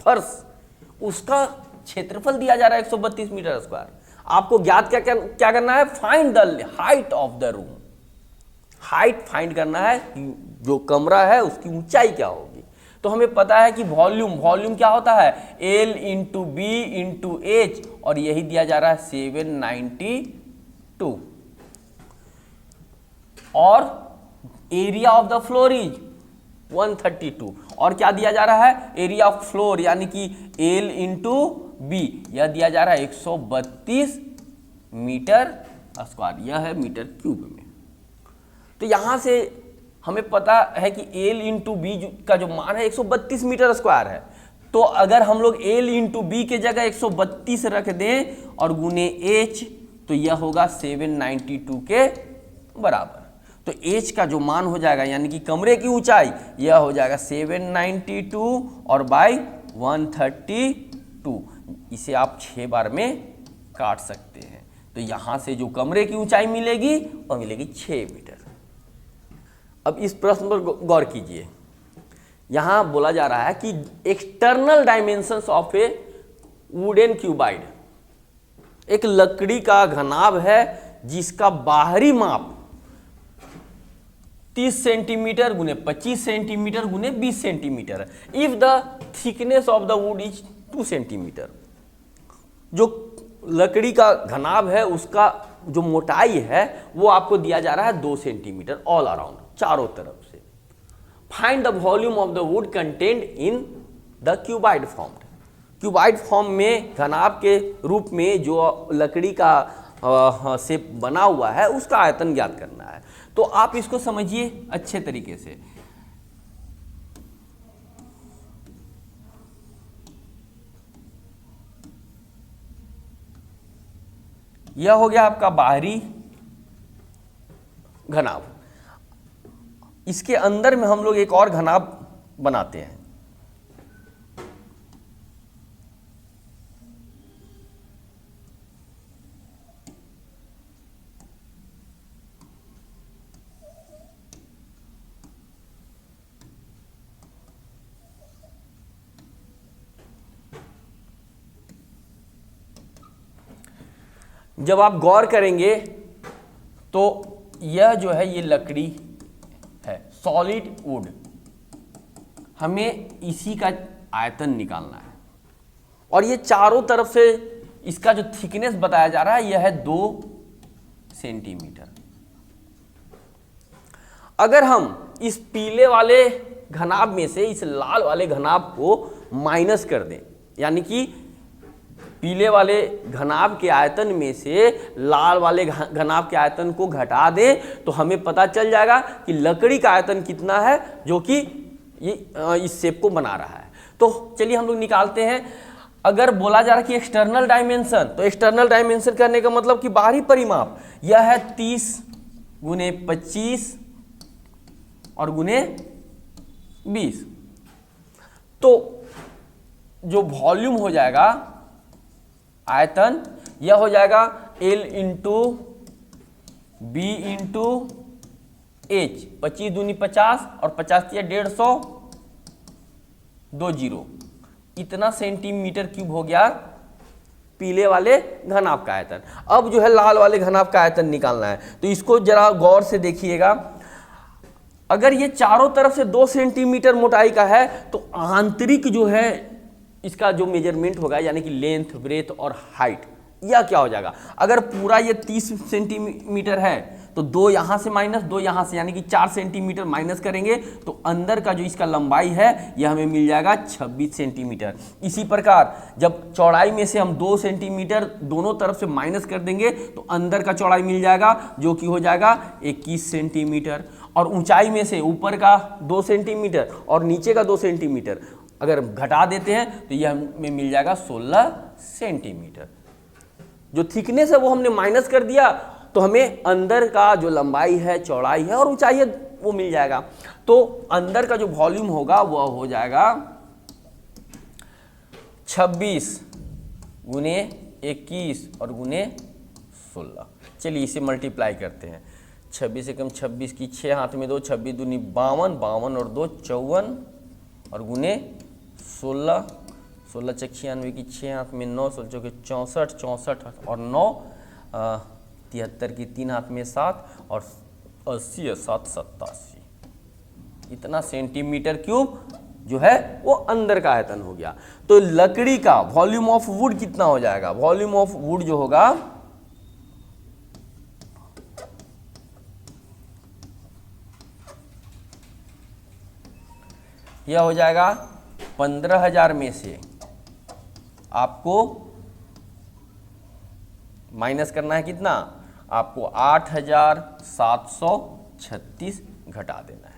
फर्श, उसका क्षेत्रफल दिया जा रहा है 132 मीटर स्क्वायर। आपको ज्ञात क्या करना है, find the height of the room. Height find करना है, जो कमरा है उसकी ऊंचाई क्या होगी। तो हमें पता है कि वॉल्यूम क्या होता है, L into B into H, और यही दिया जा रहा है 792 और area of the floor is 132 और क्या दिया जा रहा है, एरिया ऑफ फ्लोर यानी कि L इंटू बी, यह दिया जा रहा है 132 मीटर स्क्वायर, यह है मीटर क्यूब में। तो यहां से हमें पता है कि L इंटू बी का जो मान है 132 मीटर स्क्वायर है। तो अगर हम लोग L इंटू बी के जगह 132 रख दें और गुने H, तो यह होगा 792 के बराबर। तो H का जो मान हो जाएगा यानी कि कमरे की ऊंचाई, यह हो जाएगा 792 और बाई 132। इसे आप 6 बार में काट सकते हैं। तो यहां से जो कमरे की ऊंचाई मिलेगी वह मिलेगी 6 मीटर। अब इस प्रश्न पर गौर कीजिए। यहां बोला जा रहा है कि external dimensions of A wooden cuboid, एक लकड़ी का घनाभ है जिसका बाहरी माप 30 सेंटीमीटर गुने 25 सेंटीमीटर गुने 20 सेंटीमीटर है। If the thickness of the wood is 2 centimetre, जो लकड़ी का घनाभ है उसका जो मोटाई है वो आपको दिया जा रहा है 2 सेंटीमीटर ऑल अराउंड, चारों तरफ से। Find the volume of the wood content in the cuboid form. Cuboid form में घनाभ के रूप में जो लकड़ी का शेप बना हुआ है उसका आयतन ज्ञात करना है। तो आप इसको समझिए अच्छे तरीके से। यह हो गया आपका बाहरी घनाभ। इसके अंदर में हम लोग एक और घनाभ बनाते हैं। जब आप गौर करेंगे तो यह जो है ये लकड़ी है, सॉलिड वुड। हमें इसी का आयतन निकालना है और ये चारों तरफ से इसका जो थिकनेस बताया जा रहा है यह है 2 सेंटीमीटर। अगर हम इस पीले वाले घनाभ में से इस लाल वाले घनाभ को माइनस कर दें, यानी कि पीले वाले घनाभ के आयतन में से लाल वाले घनाभ के आयतन को घटा दें, तो हमें पता चल जाएगा कि लकड़ी का आयतन कितना है जो कि ये इस शेप को बना रहा है। तो चलिए हम लोग निकालते हैं। अगर बोला जा रहा है कि एक्सटर्नल डायमेंशन, तो एक्सटर्नल डायमेंशन करने का मतलब कि बाहरी परिमाप यह है 30 गुने 25 और गुने 20। तो जो वॉल्यूम हो जाएगा आयतन, यह हो जाएगा L into B into H. 25 दूनी 50 और 50 किया 150, 20। इतना सेंटीमीटर क्यूब हो गया पीले वाले घनाभ का आयतन। अब जो है लाल वाले घनाभ का आयतन निकालना है, तो इसको जरा गौर से देखिएगा। अगर ये चारों तरफ से 2 सेंटीमीटर मोटाई का है तो आंतरिक जो है इसका जो मेजरमेंट होगा, यानी कि लेंथ, ब्रेथ और हाइट, यह क्या हो जाएगा। अगर पूरा ये 30 सेंटीमीटर है तो 2 यहाँ से माइनस 2 यहाँ से, यानी कि 4 सेंटीमीटर माइनस करेंगे तो अंदर का जो इसका लंबाई है यह हमें मिल जाएगा 26 सेंटीमीटर। इसी प्रकार जब चौड़ाई में से हम 2 सेंटीमीटर दोनों तरफ से माइनस कर देंगे तो अंदर का चौड़ाई मिल जाएगा जो कि हो जाएगा 21 सेंटीमीटर। और ऊंचाई में से ऊपर का 2 सेंटीमीटर और नीचे का 2 सेंटीमीटर अगर घटा देते हैं तो यह हमें मिल जाएगा 16 सेंटीमीटर। जो थिकनेस है वो हमने माइनस कर दिया, तो हमें अंदर का जो लंबाई है, चौड़ाई है और ऊंचाई है वो मिल जाएगा। तो अंदर का जो वॉल्यूम होगा वह हो जाएगा 26 गुने 21 और गुने 16। चलिए इसे मल्टीप्लाई करते हैं। 26 एकम 26 की 6 हाथ में 2, 26 दूनी 52, 52 और 2 54 और गुने 16, 16 चक 96 की 6 हाथ में 9, 16 चौके 64, 64 और 9 73 की 3 हाथ में 7 और 80 और 7 87। इतना सेंटीमीटर क्यूब जो है वो अंदर का आयतन हो गया। तो लकड़ी का वॉल्यूम ऑफ वुड कितना हो जाएगा। वॉल्यूम ऑफ वुड जो होगा यह हो जाएगा 15,000 में से आपको माइनस करना है कितना, आपको 8,736 घटा देना है।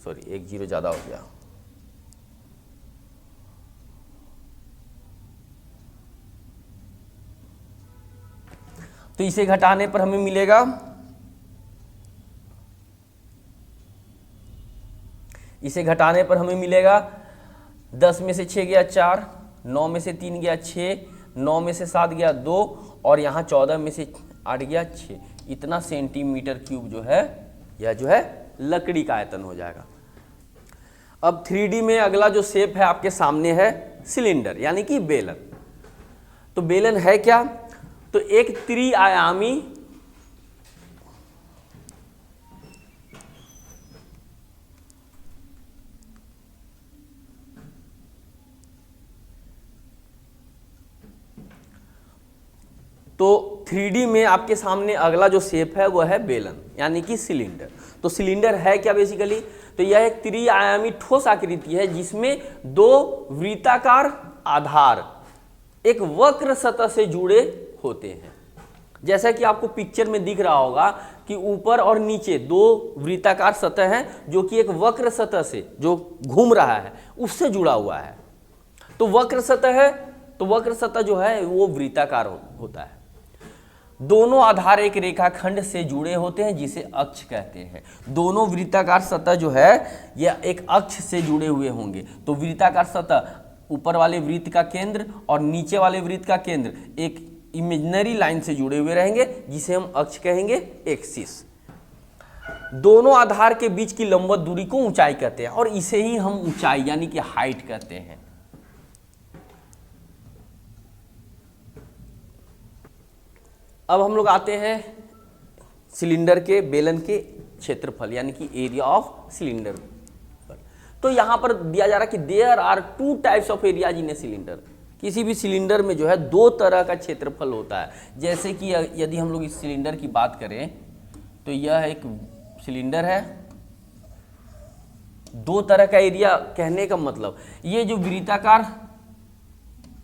सॉरी, एक जीरो ज्यादा हो गया। तो इसे घटाने पर हमें मिलेगा, इसे घटाने पर हमें मिलेगा 10 में से 6 गया 4, 9 में से 3 गया 6, 9 में से 7 गया 2 और यहाँ 14 में से 8 गया 6। इतना सेंटीमीटर क्यूब जो है यह जो है लकड़ी का आयतन हो जाएगा। अब 3D में अगला जो शेप है आपके सामने है सिलेंडर, यानी कि बेलन। तो बेलन है क्या, तो एक त्रिआयामी तो 3D में आपके सामने अगला जो शेप है वो है बेलन यानी कि सिलेंडर। तो सिलेंडर है क्या बेसिकली, तो यह एक त्रिआयामी ठोस आकृति है जिसमें दो वृत्ताकार आधार एक वक्र सतह से जुड़े होते हैं। जैसा कि आपको पिक्चर में दिख रहा होगा कि ऊपर और नीचे दो वृत्ताकार सतह हैं जो कि एक वक्र सतह से जो घूम रहा है उससे जुड़ा हुआ है। तो वक्र सतह है, तो वक्र सतह जो है वो वृत्ताकार होता है। दोनों आधार एक रेखाखंड से जुड़े होते हैं जिसे अक्ष कहते हैं। दोनों वृत्ताकार सतह जो है यह एक अक्ष से जुड़े हुए होंगे। तो वृत्ताकार सतह ऊपर वाले वृत्त का केंद्र और नीचे वाले वृत्त का केंद्र एक इमेजिनरी लाइन से जुड़े हुए रहेंगे जिसे हम अक्ष कहेंगे, एक्सिस। दोनों आधार के बीच की लंबवत दूरी को ऊंचाई कहते हैं और इसे ही हम ऊंचाई यानी कि हाइट कहते हैं। अब हम लोग आते हैं सिलेंडर के बेलन के क्षेत्रफल यानी कि एरिया ऑफ सिलेंडर पर। तो यहां पर दिया जा रहा है कि there are 2 types of areas in a cylinder. किसी भी सिलेंडर में जो है 2 तरह का क्षेत्रफल होता है। जैसे कि यदि हम लोग इस सिलेंडर की बात करें तो यह एक सिलेंडर है। 2 तरह का एरिया कहने का मतलब ये जो वृत्ताकार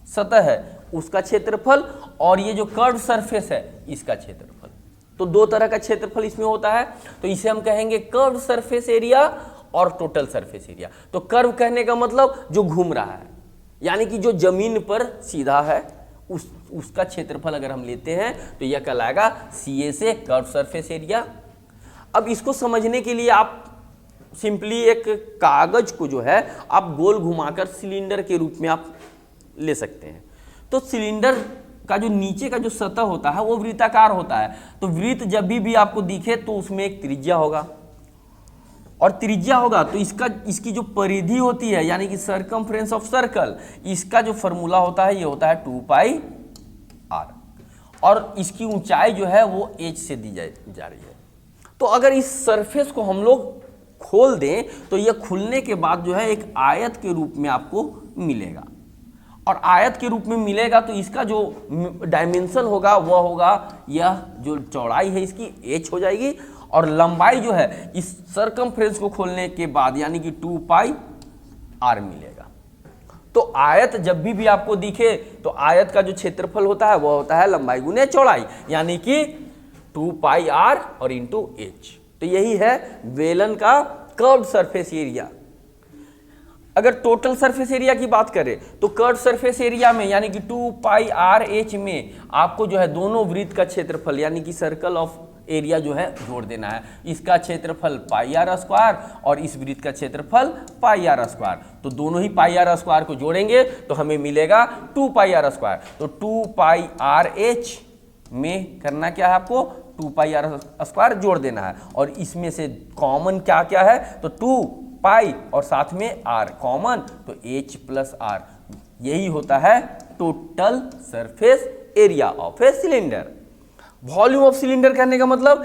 सतह है उसका क्षेत्रफल और ये जो कर्व सरफेस है इसका क्षेत्रफल। तो 2 तरह का क्षेत्रफल इसमें होता है। तो इसे हम कहेंगे कर्व सरफेस एरिया और टोटल सरफेस एरिया। तो कर्व कहने का मतलब जो घूम रहा है यानी कि जो जमीन पर सीधा है उसका क्षेत्रफल अगर हम लेते हैं तो यह कहलाएगा CA से कर्व सरफेस एरिया। अब इसको समझने के लिए आप सिंपली एक कागज को जो है आप गोल घुमाकर सिलेंडर के रूप में आप ले सकते हैं। तो सिलेंडर का जो नीचे का जो सतह होता है वो वृत्ताकार होता है। तो वृत्त जब भी आपको दिखे तो उसमें एक त्रिज्या होगा और त्रिज्या होगा तो इसकी जो परिधि होती है यानी कि सर्कमफ्रेंस ऑफ सर्कल, इसका जो फॉर्मूला होता है ये होता है 2πr और इसकी ऊंचाई जो है वो h से दी जा रही है। तो अगर इस सरफेस को हम लोग खोल दें तो यह खुलने के बाद जो है एक आयत के रूप में आपको मिलेगा और आयत के रूप में मिलेगा तो इसका जो डायमेंशन होगा वह होगा यह जो चौड़ाई है इसकी h हो जाएगी और लंबाई जो है इस सर्कमफ्रेंस को खोलने के बाद यानी कि 2πr मिलेगा। तो आयत जब भी आपको दिखे तो आयत का जो क्षेत्रफल होता है वह होता है लंबाई गुने चौड़ाई यानी कि 2πr और इंटू h। तो यही है बेलन का कर्व सरफेस एरिया। अगर टोटल सरफेस एरिया की बात करें तो कर्व सरफेस एरिया में यानी कि 2πrh में आपको जो है दोनों वृत्त का क्षेत्रफल यानी कि सर्कल ऑफ एरिया जो है जोड़ देना है। इसका क्षेत्रफल πr² और इस वृत्त का क्षेत्रफल πr²। तो दोनों ही πr² को जोड़ेंगे तो हमें मिलेगा 2πr²। तो 2πrh में करना क्या है आपको 2πr² जोड़ देना है और इसमें से कॉमन क्या क्या है तो 2π और साथ में r कॉमन तो h + r। यही होता है total surface area of a cylinder. Volume of cylinder कहने का मतलब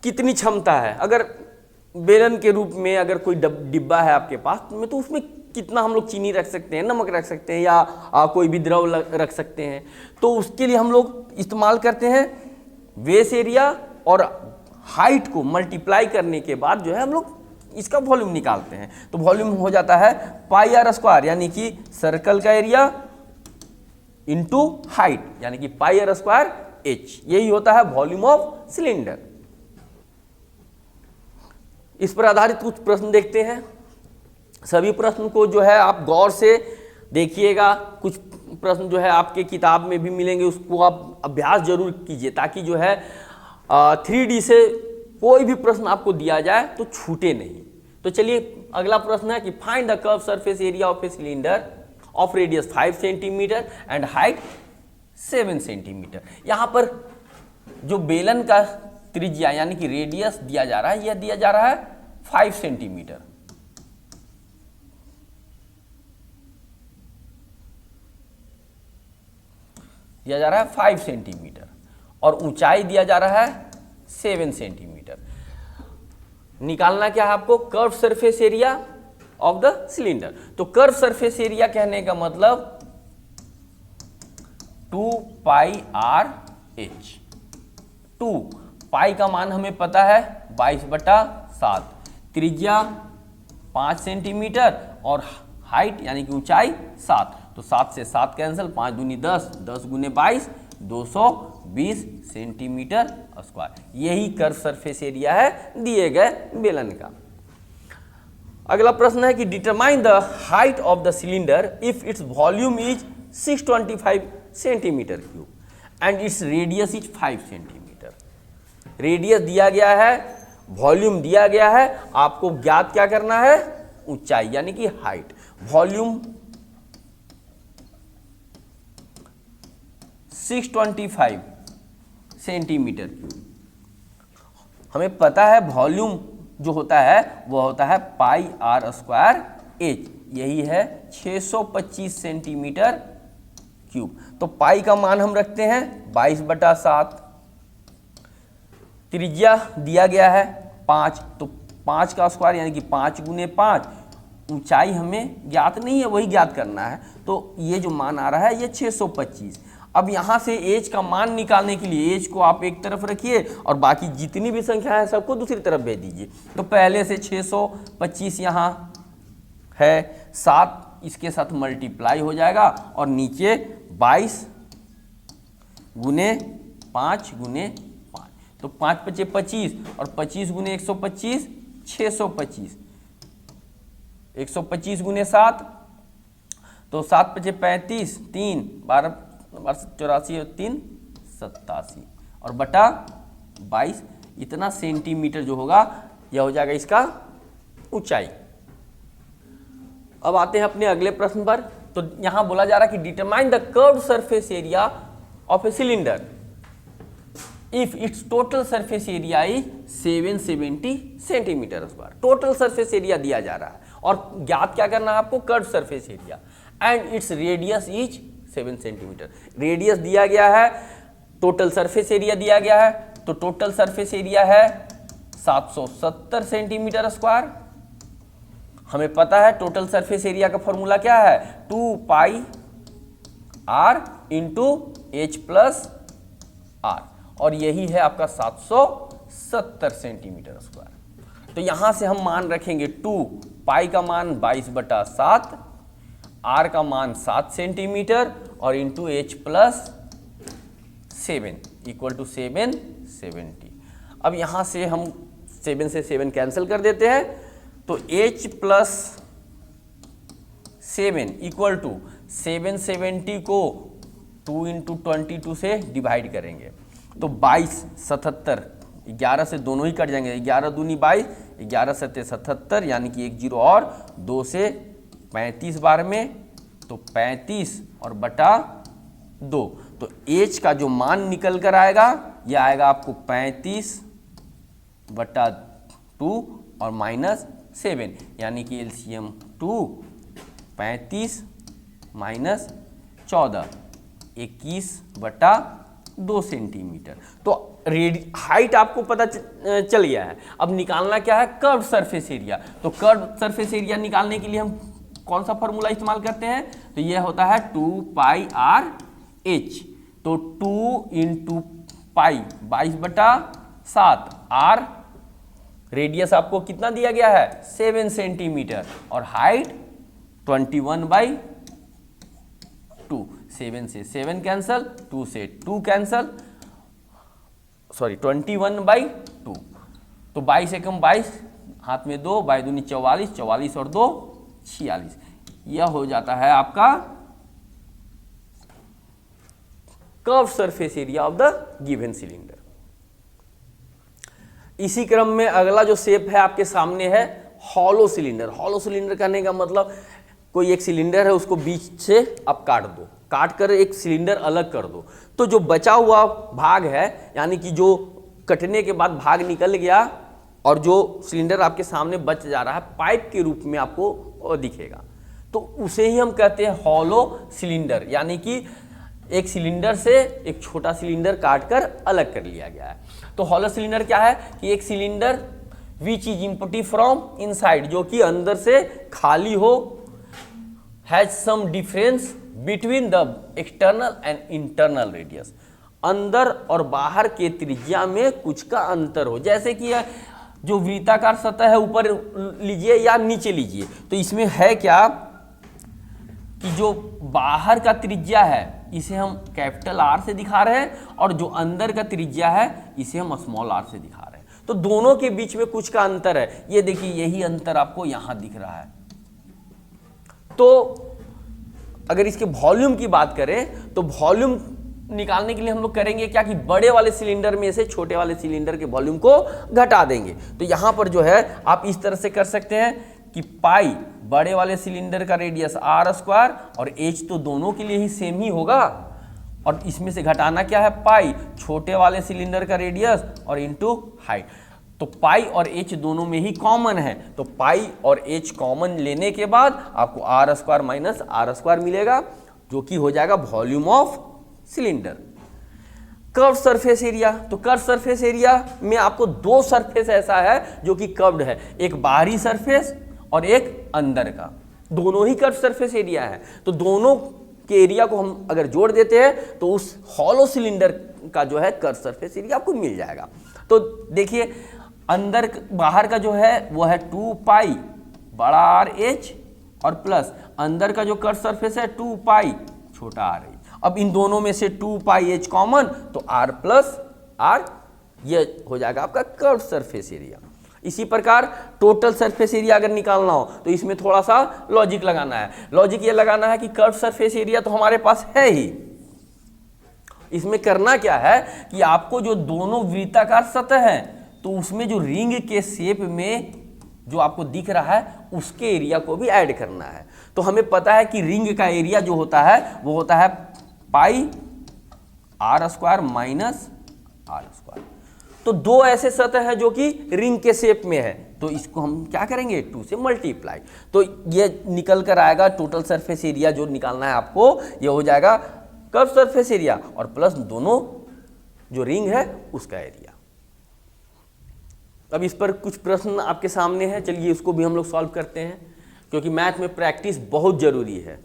कितनी क्षमता है। अगर बेलन के रूप में अगर कोई डिब्बा है आपके पास में तो उसमें कितना हम लोग चीनी रख सकते हैं, नमक रख सकते हैं या कोई भी द्रव रख सकते हैं। तो उसके लिए हम लोग इस्तेमाल करते हैं बेस एरिया और हाइट को मल्टीप्लाई करने के बाद जो है हम लोग इसका वॉल्यूम निकालते हैं। तो वॉल्यूम हो जाता है πr² यानी कि सर्कल का एरिया इंटू हाइट यानी कि πr² h। यही होता है वॉल्यूम ऑफ सिलेंडर। इस पर आधारित कुछ प्रश्न देखते हैं। सभी प्रश्न को जो है आप गौर से देखिएगा। कुछ प्रश्न जो है आपके किताब में भी मिलेंगे, उसको आप अभ्यास जरूर कीजिए ताकि जो है 3D से कोई भी प्रश्न आपको दिया जाए तो छूटे नहीं। तो चलिए अगला प्रश्न है कि find the curve surface area of a cylinder of radius 5 centimetre and height 7 centimetre. यहाँ पर जो बेलन का त्रिज्या यानी कि रेडियस दिया जा रहा है, यह दिया जा रहा है 5 सेंटीमीटर। दिया जा रहा है 5 सेंटीमीटर और ऊंचाई दिया जा रहा है 7 सेंटीमीटर। निकालना क्या है आपको curve surface area of the cylinder. तो कर्व सरफेस एरिया कहने का मतलब 2πr h। 2 पाई का मान हमें पता है 22/7, त्रिज्या 5 सेंटीमीटर और हाइट यानी कि ऊंचाई 7, तो 7 से 7 कैंसिल, 5 दूनी 10, 10 गुने 22, 220 सेंटीमीटर स्क्वायर। यही कर्व सरफेस एरिया है दिए गए बेलन का। अगला प्रश्न है कि determine the height of the cylinder if its volume is 625 centimetre cube and its radius is 5 centimetre. Radius दिया गया है, वॉल्यूम दिया गया है, आपको ज्ञात क्या करना है, ऊंचाई यानी कि हाइट। वॉल्यूम 625 सेंटीमीटर क्यूब, हमें पता है वॉल्यूम जो होता है वो होता है पाई आर स्क्वायर एच, यही है 625 सेंटीमीटर क्यूब। तो पाई का मान हम रखते हैं 22/7, त्रिज्या दिया गया है 5, तो 5 का स्क्वायर यानी कि 5 गुने 5, ऊंचाई हमें ज्ञात नहीं है वही ज्ञात करना है, तो ये जो मान आ रहा है ये 625। अब यहाँ से एज का मान निकालने के लिए एज को आप एक तरफ रखिए और बाकी जितनी भी संख्या है सबको दूसरी तरफ भेज दीजिए। तो पहले से 625 यहाँ है, 7 इसके साथ मल्टीप्लाई हो जाएगा और नीचे 22 गुने 5 गुने 5, तो 5 × 5 = 25 और 25 गुने 125 625, 125 गुने 7 तो 7 × 5 = 35, 3 12 84 और 3 87 और बटा 22, इतना सेंटीमीटर जो होगा यह हो जाएगा इसका ऊंचाई। अब आते हैं अपने अगले प्रश्न पर। तो यहां बोला जा रहा है कि determine the curved surface area of a cylinder if it's total surface area is 770 centimetre square. Total surface area दिया जा रहा है और ज्ञात क्या करना है आपको, curved surface area, and its radius is 7 centimetre. Radius दिया गया है, टोटल सरफेस एरिया दिया गया है, तो टोटल सरफेस एरिया है 770 सेंटीमीटर स्क्वायर। हमें पता है टोटल सरफेस एरिया का फॉर्मूला क्या है, 2 pi R into H plus R, और यही है आपका 770 सेंटीमीटर स्क्वायर। तो यहां से हम मान रखेंगे 2 पाई का मान 22/7, आर का मान 7 सेंटीमीटर और into H plus 7 equal to 770। अब यहां से हम 7 से 7 कैंसिल कर देते हैं, तो h प्लस 7 इक्वल टू 770 को 2 × 22 से डिवाइड करेंगे तो 22 77, 11 से दोनों ही कट जाएंगे, 11 दूनी 22, 11 7 77 यानी कि 1 0 और 2 से 35 बार में, तो 35 और बटा 2, तो h का जो मान निकल कर आएगा यह आएगा आपको 35/2 और -7 यानी कि एलसीएम 2, 35 - 14 21/2 सेंटीमीटर। तो हाइट आपको पता चल गया है। अब निकालना क्या है, कर्व सरफेस एरिया। तो कर्व सरफेस एरिया निकालने के लिए हम कौन सा फॉर्मूला इस्तेमाल करते हैं, तो यह होता है 2 पाई आर एच। तो 2 × पाई 22/7, आर रेडियस आपको कितना दिया गया है 7 सेंटीमीटर और हाइट 21/2। 7 से 7 कैंसल, 2 से 2 कैंसल, सॉरी 21/2। तो 22 एकम 22, हाथ में 2, 22 दूनी 44, 44 और 2 46। यह हो जाता है आपका curve surface area of the given cylinder. इसी क्रम में अगला जो शेप है आपके सामने है हॉलो सिलेंडर। हॉलो सिलेंडर करने का मतलब कोई एक सिलेंडर है उसको बीच से आप काट दो, काट कर एक सिलेंडर अलग कर दो, तो जो बचा हुआ भाग है यानी कि जो कटने के बाद भाग निकल गया और जो सिलेंडर आपके सामने बच जा रहा है पाइप के रूप में आपको दिखेगा, तो उसे ही हम कहते हैं हॉलो सिलेंडर। यानी कि एक सिलेंडर से एक छोटा सिलेंडर काटकर अलग कर लिया गया है। तो हॉलो सिलेंडर क्या है कि एक cylinder which is empty from inside, जो कि अंदर से खाली हो, has some difference between the external and internal radius. अंदर और बाहर के त्रिज्या में कुछ का अंतर हो। जैसे कि जो वृत्ताकार सतह है ऊपर लीजिए या नीचे लीजिए, तो इसमें है क्या कि जो बाहर का त्रिज्या है इसे हम कैपिटल आर से दिखा रहे हैं और जो अंदर का त्रिज्या है इसे हम स्मॉल आर से दिखा रहे हैं। तो दोनों के बीच में कुछ का अंतर है। ये देखिए यही अंतर आपको यहां दिख रहा है। तो अगर इसके वॉल्यूम की बात करें तो वॉल्यूम निकालने के लिए हम लोग करेंगे क्या कि बड़े वाले सिलेंडर में से छोटे वाले सिलेंडर के वॉल्यूम को घटा देंगे। तो यहां पर जो है आप इस तरह से कर सकते हैं कि पाई बड़े वाले सिलेंडर का रेडियस आर स्क्वायर और एच तो दोनों के लिए ही सेम ही होगा, और इसमें से घटाना क्या है पाई छोटे वाले सिलेंडर का रेडियस और इनटू हाइट। तो पाई और एच दोनों में ही कॉमन है, तो पाई और एच कॉमन लेने के बाद आपको R square minus R square मिलेगा, जो कि हो जाएगा volume of cylinder. Curve surface area, तो कर्व सरफेस एरिया में आपको दो सरफेस ऐसा है जो कि कर्व्ड है, एक बाहरी सरफेस और एक अंदर का, दोनों ही कर्व सरफेस एरिया है। तो दोनों के एरिया को हम अगर जोड़ देते हैं तो उस हॉलो सिलेंडर का जो है कर्व सरफेस एरिया आपको मिल जाएगा। तो देखिए अंदर बाहर का जो है वो है 2 पाई बड़ा आर एच और प्लस अंदर का जो कर्व सरफेस है 2 पाई छोटा आर एच। अब इन दोनों में से 2 पाई एच कॉमन, तो आर प्लस आर ये हो जाएगा आपका कर्व सरफेस एरिया। इसी प्रकार टोटल सरफेस एरिया अगर निकालना हो तो इसमें थोड़ा सा लॉजिक लगाना है। लॉजिक ये लगाना है कि कर्व सरफेस एरिया तो हमारे पास है ही, इसमें करना क्या है कि आपको जो दोनों वृत्ताकार सतह है तो उसमें जो रिंग के शेप में जो आपको दिख रहा है उसके एरिया को भी ऐड करना है। तो हमें पता है कि रिंग का एरिया जो होता है वो होता है pi R square minus R square. तो दो ऐसे सतह है जो कि रिंग के शेप में है, तो इसको हम क्या करेंगे 2 से मल्टीप्लाई, तो ये निकल कर आएगा टोटल सरफेस एरिया जो निकालना है आपको, ये हो जाएगा कर्व सरफेस एरिया और प्लस दोनों जो रिंग है उसका एरिया। अब इस पर कुछ प्रश्न आपके सामने है, चलिए इसको भी हम लोग सॉल्व करते हैं, क्योंकि मैथ में प्रैक्टिस बहुत जरूरी है।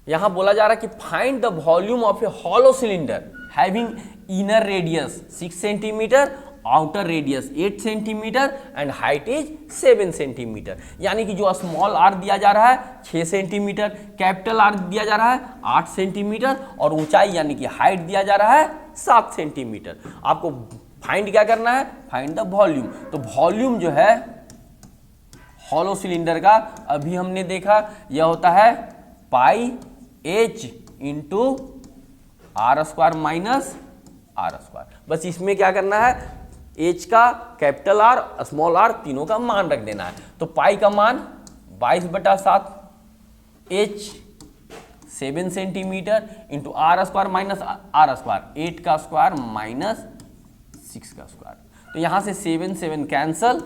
यहां बोला जा रहा है कि find the volume of a hollow cylinder having inner radius 6 centimetre, outer radius 8 centimetre and height is 7 centimetre. यानी कि जो स्मॉल आर दिया जा रहा है 6 सेंटीमीटर, कैपिटल आर दिया जा रहा है 8 सेंटीमीटर और ऊंचाई यानी कि हाइट दिया जा रहा है 7 सेंटीमीटर। आपको फाइंड क्या करना है, फाइंड द वॉल्यूम। तो वॉल्यूम जो है हॉलो सिलेंडर का अभी हमने देखा यह होता है pi H into R square minus R square. बस इसमें क्या करना है एच का कैपिटल आर स्मॉल आर तीनों का मान रख देना है। तो पाई का मान 22/7, H 7 centimetre into R square minus R square 8 का स्क्वायर माइनस 6 का स्क्वायर। तो यहां से 7 7 कैंसल,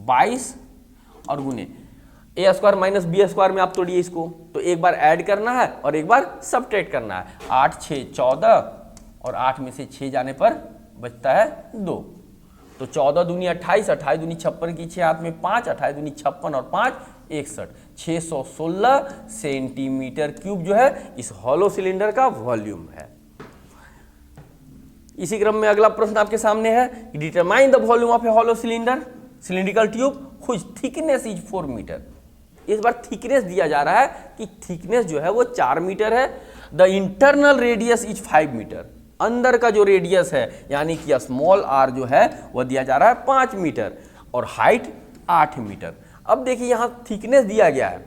22 और गुने ए स्क्वायर माइनस बी स्क्वायर में आप तोड़िए इसको, तो एक बार ऐड करना है और एक बार सब्ट्रैक्ट करना है। 8 6 14 और 8 में से 6 जाने पर बचता है 2, तो 14 दूनी 28, 28 दूनी 56 की 6 हाथ में 5, 28 दूनी 56 और 5 61, 616 सेंटीमीटर क्यूब जो है इस हॉलो सिलेंडर का वॉल्यूम है। इसी क्रम में अगला प्रश्न आपके सामने है, determine the volume of a hollow cylinder cylindrical tube whose thickness is 4 metre. इस बार थिकनेस दिया जा रहा है कि थिकनेस जो है वो 4 मीटर है। The internal radius is 5 metre, अंदर का जो रेडियस है यानी कि स्मॉल आर जो है वह दिया जा रहा है 5 मीटर और हाइट 8 मीटर। अब देखिए यहां थिकनेस दिया गया है,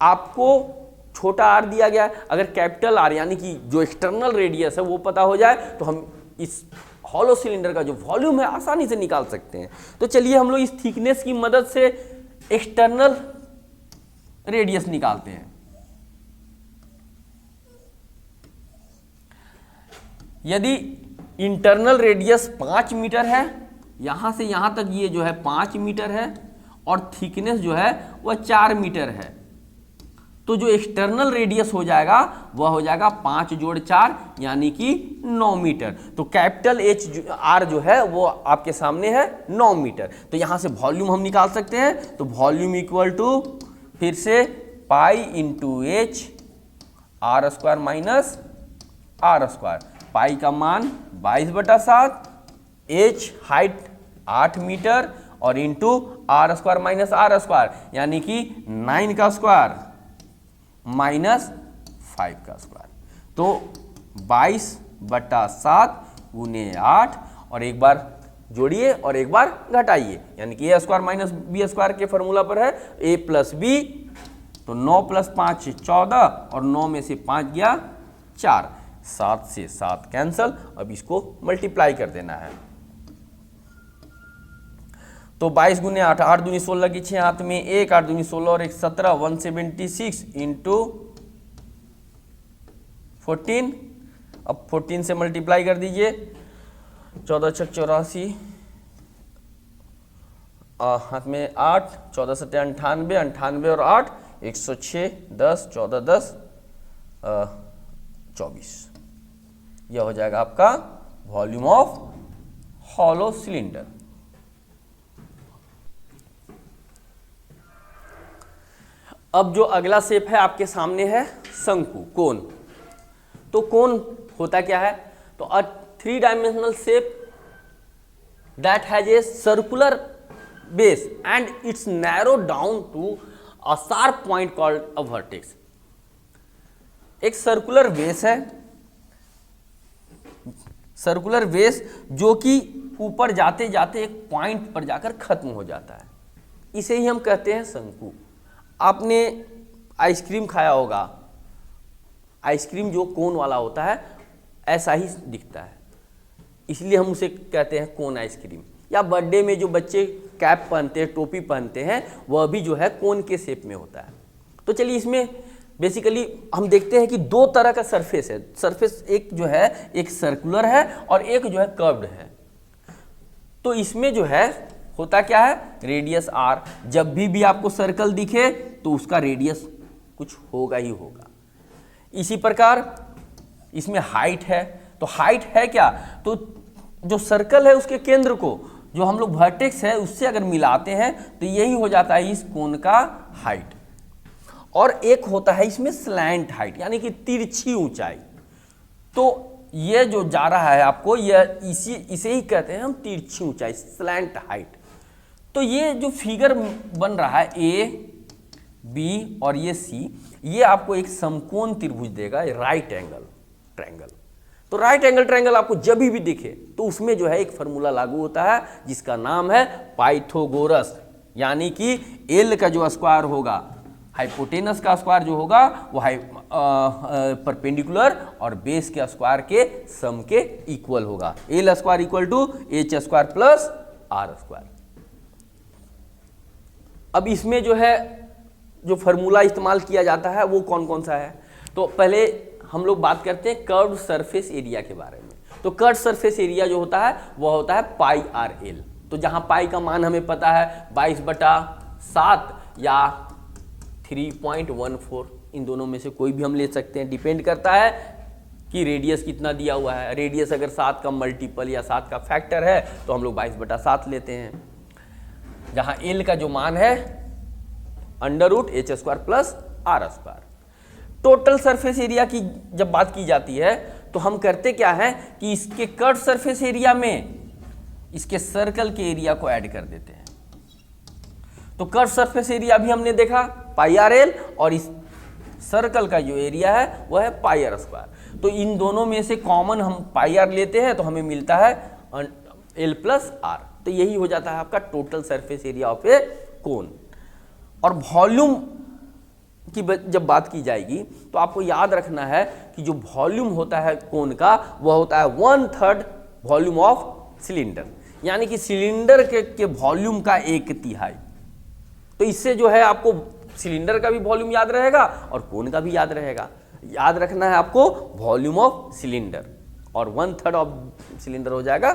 आपको छोटा आर दिया गया है। अगर कैपिटल आर यानी कि जो एक्सटर्नल रेडियस है वो पता हो जाए तो हम इस हॉलो सिलेंडर का जो वॉल्यूम है आसानी से निकाल सकते हैं। तो चलिए हम लोग इस थिकनेस की मदद से एक्सटर्नल रेडियस निकालते हैं। यदि इंटरनल रेडियस 5 मीटर है, यहां से यहां तक ये जो है 5 मीटर है और थिकनेस जो है वह 4 मीटर है, तो जो एक्सटर्नल रेडियस हो जाएगा वह हो जाएगा 5 जोड़ 4 यानी कि 9 मीटर। तो कैपिटल एच आर जो है वो आपके सामने है 9 मीटर। तो यहां से वॉल्यूम हम निकाल सकते हैं, तो वॉल्यूम इक्वल टू फिर से pi into H R square minus R square. Pi का मान 22/7, h हाइट 8 मीटर और into R square minus R square यानी कि 9 का स्क्वायर माइनस 5 का स्क्वायर। तो 22/7 गुने 8 और एक बार जोड़िए और एक बार घटाइए यानी कि ए स्क्वायर माइनस बी स्क्वायर के फॉर्मूला पर है a प्लस बी। तो 9 + 5 14 और 9 में से 5 गया 4, 7 से 7 कैंसल। अब इसको मल्टीप्लाई कर देना है। तो 22 गुने 8, 8 दूनी 16 की 6 हाथ में 1, 8 दूनी 16 और 1 17, 176 इंटू 14। अब 14 से मल्टीप्लाई कर दीजिए, 14 छक 84, हाथ में 8, 14 सत्ते 98, 98 और 8 106, 10 14 10 24। यह हो जाएगा आपका वॉल्यूम ऑफ हॉलो सिलेंडर। अब जो अगला शेप है आपके सामने है शंकु, कोन। तो कोन होता क्या है? तो अ 3 dimensional shape that has a circular base and it's narrowed down to a sharp point called a vertex। एक सर्कुलर बेस है, सर्कुलर बेस जो कि ऊपर जाते जाते एक पॉइंट पर जाकर खत्म हो जाता है, इसे ही हम कहते हैं शंकु। आपने आइसक्रीम खाया होगा, आइसक्रीम जो कोन वाला होता है ऐसा ही दिखता है, इसलिए हम उसे कहते हैं कोन आइसक्रीम। या बर्थडे में जो बच्चे कैप पहनते हैं, टोपी पहनते हैं, वह भी जो है कोन के शेप में होता है। तो चलिए इसमें बेसिकली हम देखते हैं कि दो तरह का सरफेस है। सरफेस एक जो है एक सर्कुलर है और एक जो है कर्व्ड है। तो इसमें जो है होता क्या है, रेडियस आर। जब भी आपको सर्कल दिखे तो उसका रेडियस कुछ होगा ही होगा। इसी प्रकार इसमें हाइट है। तो हाइट है क्या, तो जो सर्कल है उसके केंद्र को जो हम लोग वर्टेक्स है उससे अगर मिलाते हैं तो यही हो जाता है इस कोन का हाइट। और एक होता है इसमें स्लैंट हाइट यानी कि तिरछी ऊंचाई। तो ये जो जा रहा है आपको इसे ही कहते हैं हम तिरछी ऊंचाई, स्लैंट हाइट। तो ये जो फिगर बन रहा है ए बी और ये सी, ये आपको एक समकोण त्रिभुज देगा, राइट एंगल ट्रायंगल। तो राइट एंगल ट्रायंगल आपको जब भी दिखे तो उसमें जो है एक फार्मूला लागू होता है जिसका नाम है पाइथागोरस। यानी कि एल का जो स्क्वायर होगा, हाइपोटेनस का स्क्वायर जो होगा वो परपेंडिकुलर और बेस के स्क्वायर के सम के इक्वल होगा। L square equal to H square plus R square. अब इसमें जो है जो फार्मूला इस्तेमाल किया जाता है वो कौन कौन सा है, तो पहले हम लोग बात करते हैं कर्व्ड सरफेस एरिया के बारे में। तो कर्व्ड सरफेस एरिया जो होता है वह होता है पाई आर एल। तो जहां पाई का मान हमें पता है 22/7 या 3.14, इन दोनों में से कोई भी हम ले सकते हैं, डिपेंड करता है कि रेडियस कितना दिया हुआ है। रेडियस अगर 7 का मल्टीपल या 7 का फैक्टर है तो हम लोग 22/7 लेते हैं। जहां एल का जो मान है √h square plus R square. Total surface area की जब बात की जाती है तो हम करते क्या है कि इसके कर्व सरफेस एरिया में इसके सर्कल के एरिया को ऐड कर देते हैं। तो कर्व सरफेस एरिया भी हमने देखा पाई आर एल, और इस सर्कल का जो एरिया है वह है पाई आर स्क्वायर। तो इन दोनों में से कॉमन हम पाई आर लेते हैं तो हमें मिलता है एल प्लस आर। तो यही हो जाता है आपका टोटल सरफेस एरिया ऑफ ए कोन। और वॉल्यूम की जब बात की जाएगी तो आपको याद रखना है कि जो वॉल्यूम होता है कोन का वह होता है 1/3 वॉल्यूम ऑफ सिलेंडर, यानी कि सिलेंडर के वॉल्यूम का 1/3। तो इससे जो है आपको सिलेंडर का भी वॉल्यूम याद रहेगा और कोन का भी याद रहेगा। याद रखना है आपको वॉल्यूम ऑफ सिलेंडर, और 1/3 ऑफ सिलेंडर हो जाएगा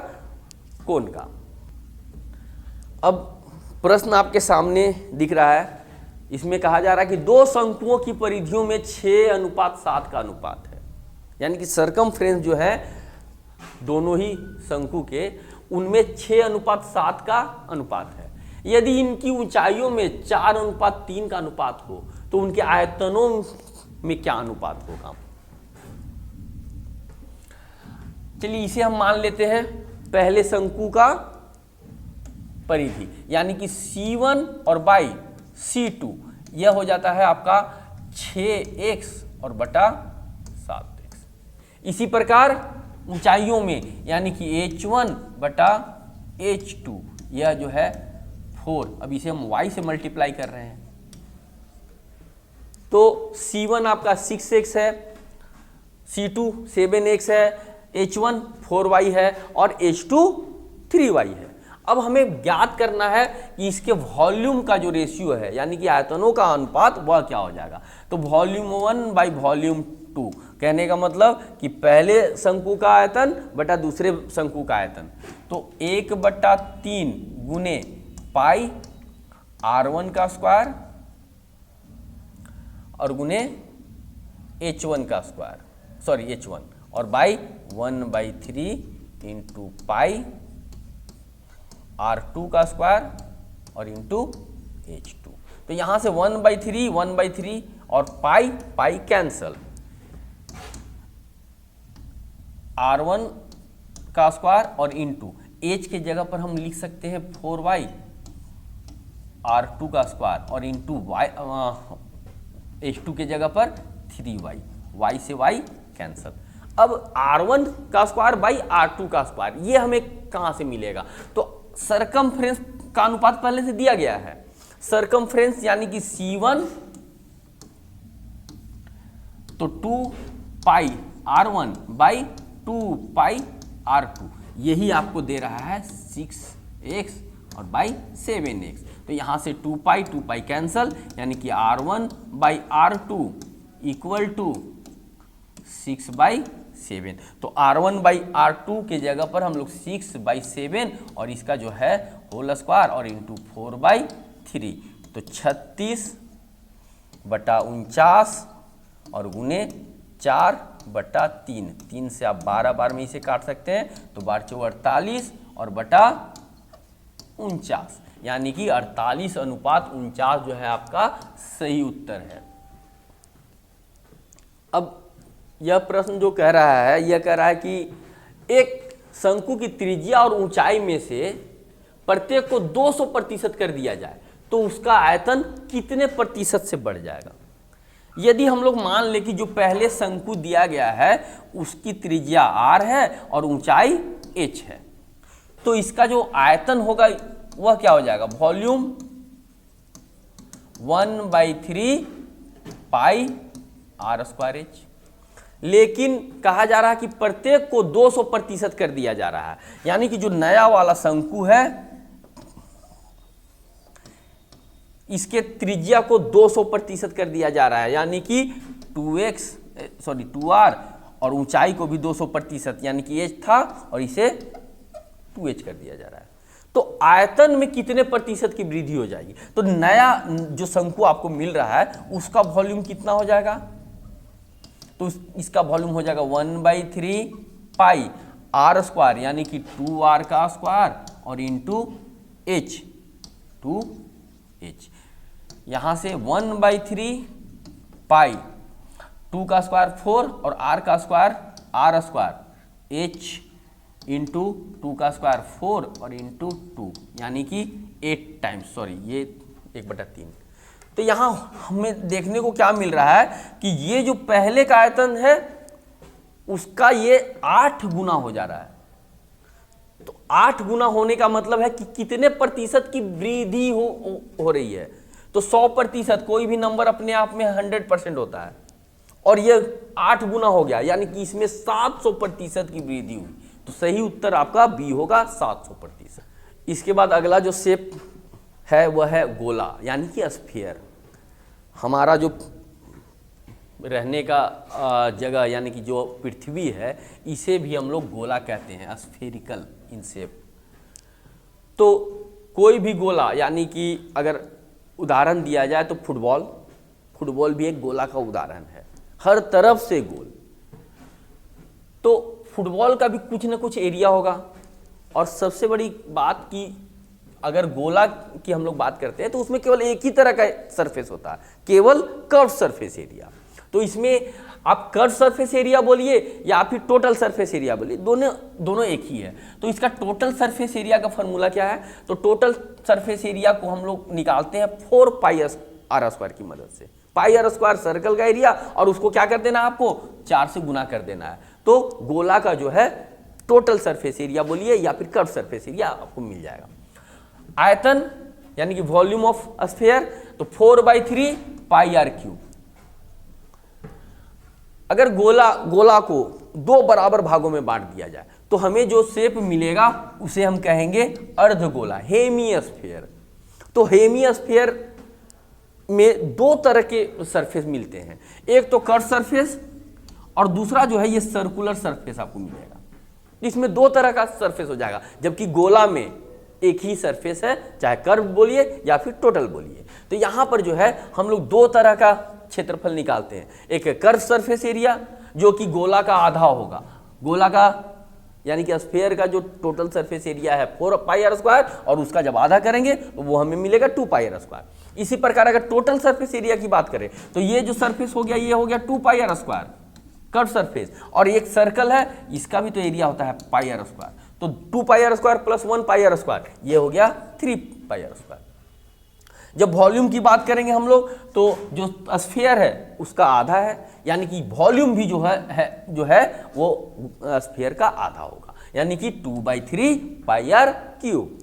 कोन का। अब प्रश्न आपके सामने दिख रहा है, इसमें कहा जा रहा है कि दो शंकुओं की परिधियों में 6:7 का अनुपात है। यानी कि सरकमफ्रेंस जो है दोनों ही शंकु के, उनमें 6:7 का अनुपात है। यदि इनकी ऊंचाइयों में 4:3 का अनुपात हो तो उनके आयतनों में क्या अनुपात होगा। चलिए इसे हम मान लेते हैं पहले शंकु का परिधि, यानी कि C1 और बाई C2 यह हो जाता है आपका 6x और बटा 7x। इसी प्रकार ऊंचाइयों में, यानी कि H1 बटा H2 यह जो है 4, अब इसे हम y से मल्टीप्लाई कर रहे हैं, तो C1 आपका 6x है, C2 7x है, H1 4y है और H2 3y है। अब हमें ज्ञात करना है कि इसके वॉल्यूम का जो रेशियो है, यानी कि आयतनों का अनुपात, वह क्या हो जाएगा। तो वॉल्यूम 1 बाई वॉल्यूम 2, कहने का मतलब कि पहले शंकु का आयतन बटा दूसरे शंकु का आयतन, तो 1/3 गुने पाई R1 का स्क्वायर और गुने H1 का स्क्वायर, सॉरी H1, और बाई 1/3 इंटू पाई R2 का स्क्वायर और इंटू H2। तो यहां से 1/3 और पाई कैंसल, R1 का स्क्वायर और इंटू H के जगह पर हम लिख सकते हैं 4y, R2 का स्क्वायर और इंटू H2 के जगह पर 3y, y से y कैंसल। अब R1 का स्क्वायर बाई R2 का स्क्वायर ये हमें कहां से मिलेगा, तो सरकमफ्रेंस का अनुपात पहले से दिया गया है। सरकमफ्रेंस यानी कि C1 तो 2 पाई R1 बाई 2 पाई R2, यही आपको दे रहा है 6x और बाई 7x। तो यहां से 2 पाई कैंसल, यानी कि R1 by R2 equal to 6/7। तो R1 बाई R2 के जगह पर हम लोग 6/7 और इसका जो है होल स्क्वायर और इंटू 4/3, तो 36/49 और गुने 4/3, 3 से आप 12 बार में इसे काट सकते हैं, तो 12×4 = 48 और बटा 49, यानी कि 48:49 जो है आपका सही उत्तर है। अब यह प्रश्न जो कह रहा है, यह कह रहा है कि एक शंकु की त्रिज्या और ऊंचाई में से प्रत्येक को 200% कर दिया जाए तो उसका आयतन कितने प्रतिशत से बढ़ जाएगा। यदि हम लोग मान लें कि जो पहले शंकु दिया गया है उसकी त्रिज्या r है और ऊंचाई h है, तो इसका जो आयतन होगा वह क्या हो जाएगा, वॉल्यूम 1/3 पाई r²h। लेकिन कहा जा रहा है कि प्रत्येक को 200% कर दिया जा रहा है, यानी कि जो नया वाला शंकु है इसके त्रिज्या को 200% कर दिया जा रहा है, यानी कि 2r, और ऊंचाई को भी 200%, यानी कि h था और इसे 2h कर दिया जा रहा है। तो आयतन में कितने प्रतिशत की वृद्धि हो जाएगी, तो नया जो शंकु आपको मिल रहा है उसका वॉल्यूम कितना हो जाएगा, तो इसका वॉल्यूम हो जाएगा 1/3 पाई r², यानी कि 2r का स्क्वायर और इंटू h, 2h। यहाँ से 1/3 पाई 2 का स्क्वायर 4 और r का स्क्वायर r², h इंटू 2 का स्क्वायर 4 और इंटू 2, यानी कि 8 टाइम्स, सॉरी ये 1/3। तो यहाँ हमें देखने को क्या मिल रहा है कि ये जो पहले का आयतन है उसका ये 8 गुना हो जा रहा है। तो 8 गुना होने का मतलब है कि कितने प्रतिशत की वृद्धि हो रही है, तो 100%, कोई भी नंबर अपने आप में 100% होता है और ये 8 गुना हो गया, यानी कि इसमें 700% की वृद्धि हुई। तो सही उत्तर आपका बी होगा, 700%। इसके बाद अगला जो शेप है वह है गोला, यानी कि स्फीयर। हमारा जो रहने का जगह यानी कि जो पृथ्वी है इसे भी हम लोग गोला कहते हैं, स्फेरिकल इन शेप। तो कोई भी गोला, यानी कि अगर उदाहरण दिया जाए तो फुटबॉल भी एक गोला का उदाहरण है, हर तरफ से गोल। तो फुटबॉल का भी कुछ ना कुछ एरिया होगा, और सबसे बड़ी बात कि अगर गोला की हम लोग बात करते हैं तो उसमें केवल एक ही तरह का सरफेस होता है, केवल कर्व सरफेस एरिया। तो इसमें आप कर्व सरफेस एरिया बोलिए या फिर टोटल सरफेस एरिया बोलिए, दोनों एक ही है। तो इसका टोटल सरफेस एरिया का फॉर्मूला क्या है? तो टोटल सरफेस एरिया को हम लोग निकालते हैं 4 पाई आर स्क्वायर की मदद से। पाई आर स्क्वायर सर्कल का एरिया और उसको क्या कर देना है आपको? 4 से गुना कर देना है। तो गोला का जो है टोटल सरफेस एरिया बोलिए या फिर कर्व सरफेस एरिया आपको मिल जाएगा। आयतन यानी कि वॉल्यूम ऑफ स्फीयर, तो 4/3 पाई आर क्यूब। अगर गोला को 2 बराबर भागों में बांट दिया जाए तो हमें जो शेप मिलेगा उसे हम कहेंगे अर्धगोला, हेमिस्फीयर। तो हेमिस्फीयर में 2 तरह के सरफेस मिलते हैं, एक तो कर्व सरफेस और दूसरा जो है ये सर्कुलर सरफेस आपको मिलेगा। इसमें 2 तरह का सरफेस हो जाएगा, जबकि गोला में एक ही सरफेस है, चाहे कर्व बोलिए या फिर टोटल बोलिए। तो यहाँ पर जो है हम लोग 2 तरह का क्षेत्रफल निकालते हैं, एक कर्व सरफेस एरिया जो कि गोला का आधा होगा, गोला का यानी कि स्फीयर का जो टोटल सरफेस एरिया है 4 पाई आर स्क्वायर, और उसका जब आधा करेंगे तो वो हमें मिलेगा 2 पाई आर स्क्वायर। इसी प्रकार अगर टोटल सरफेस एरिया की बात करें तो ये जो सरफेस हो गया ये हो गया 2 pi R square curve surface, और एक सर्कल है इसका भी तो एरिया होता है पाई आर स्क्वायर, तो 2 pi R square plus 1 pi R square ये हो गया 3 पाई आर स्क्वायर। जब वॉल्यूम की बात करेंगे हम लोग तो जो स्फीयर है उसका आधा है, यानी कि वॉल्यूम भी जो है वो स्फीयर का आधा होगा, यानी कि 2/3 पाई आर क्यूब।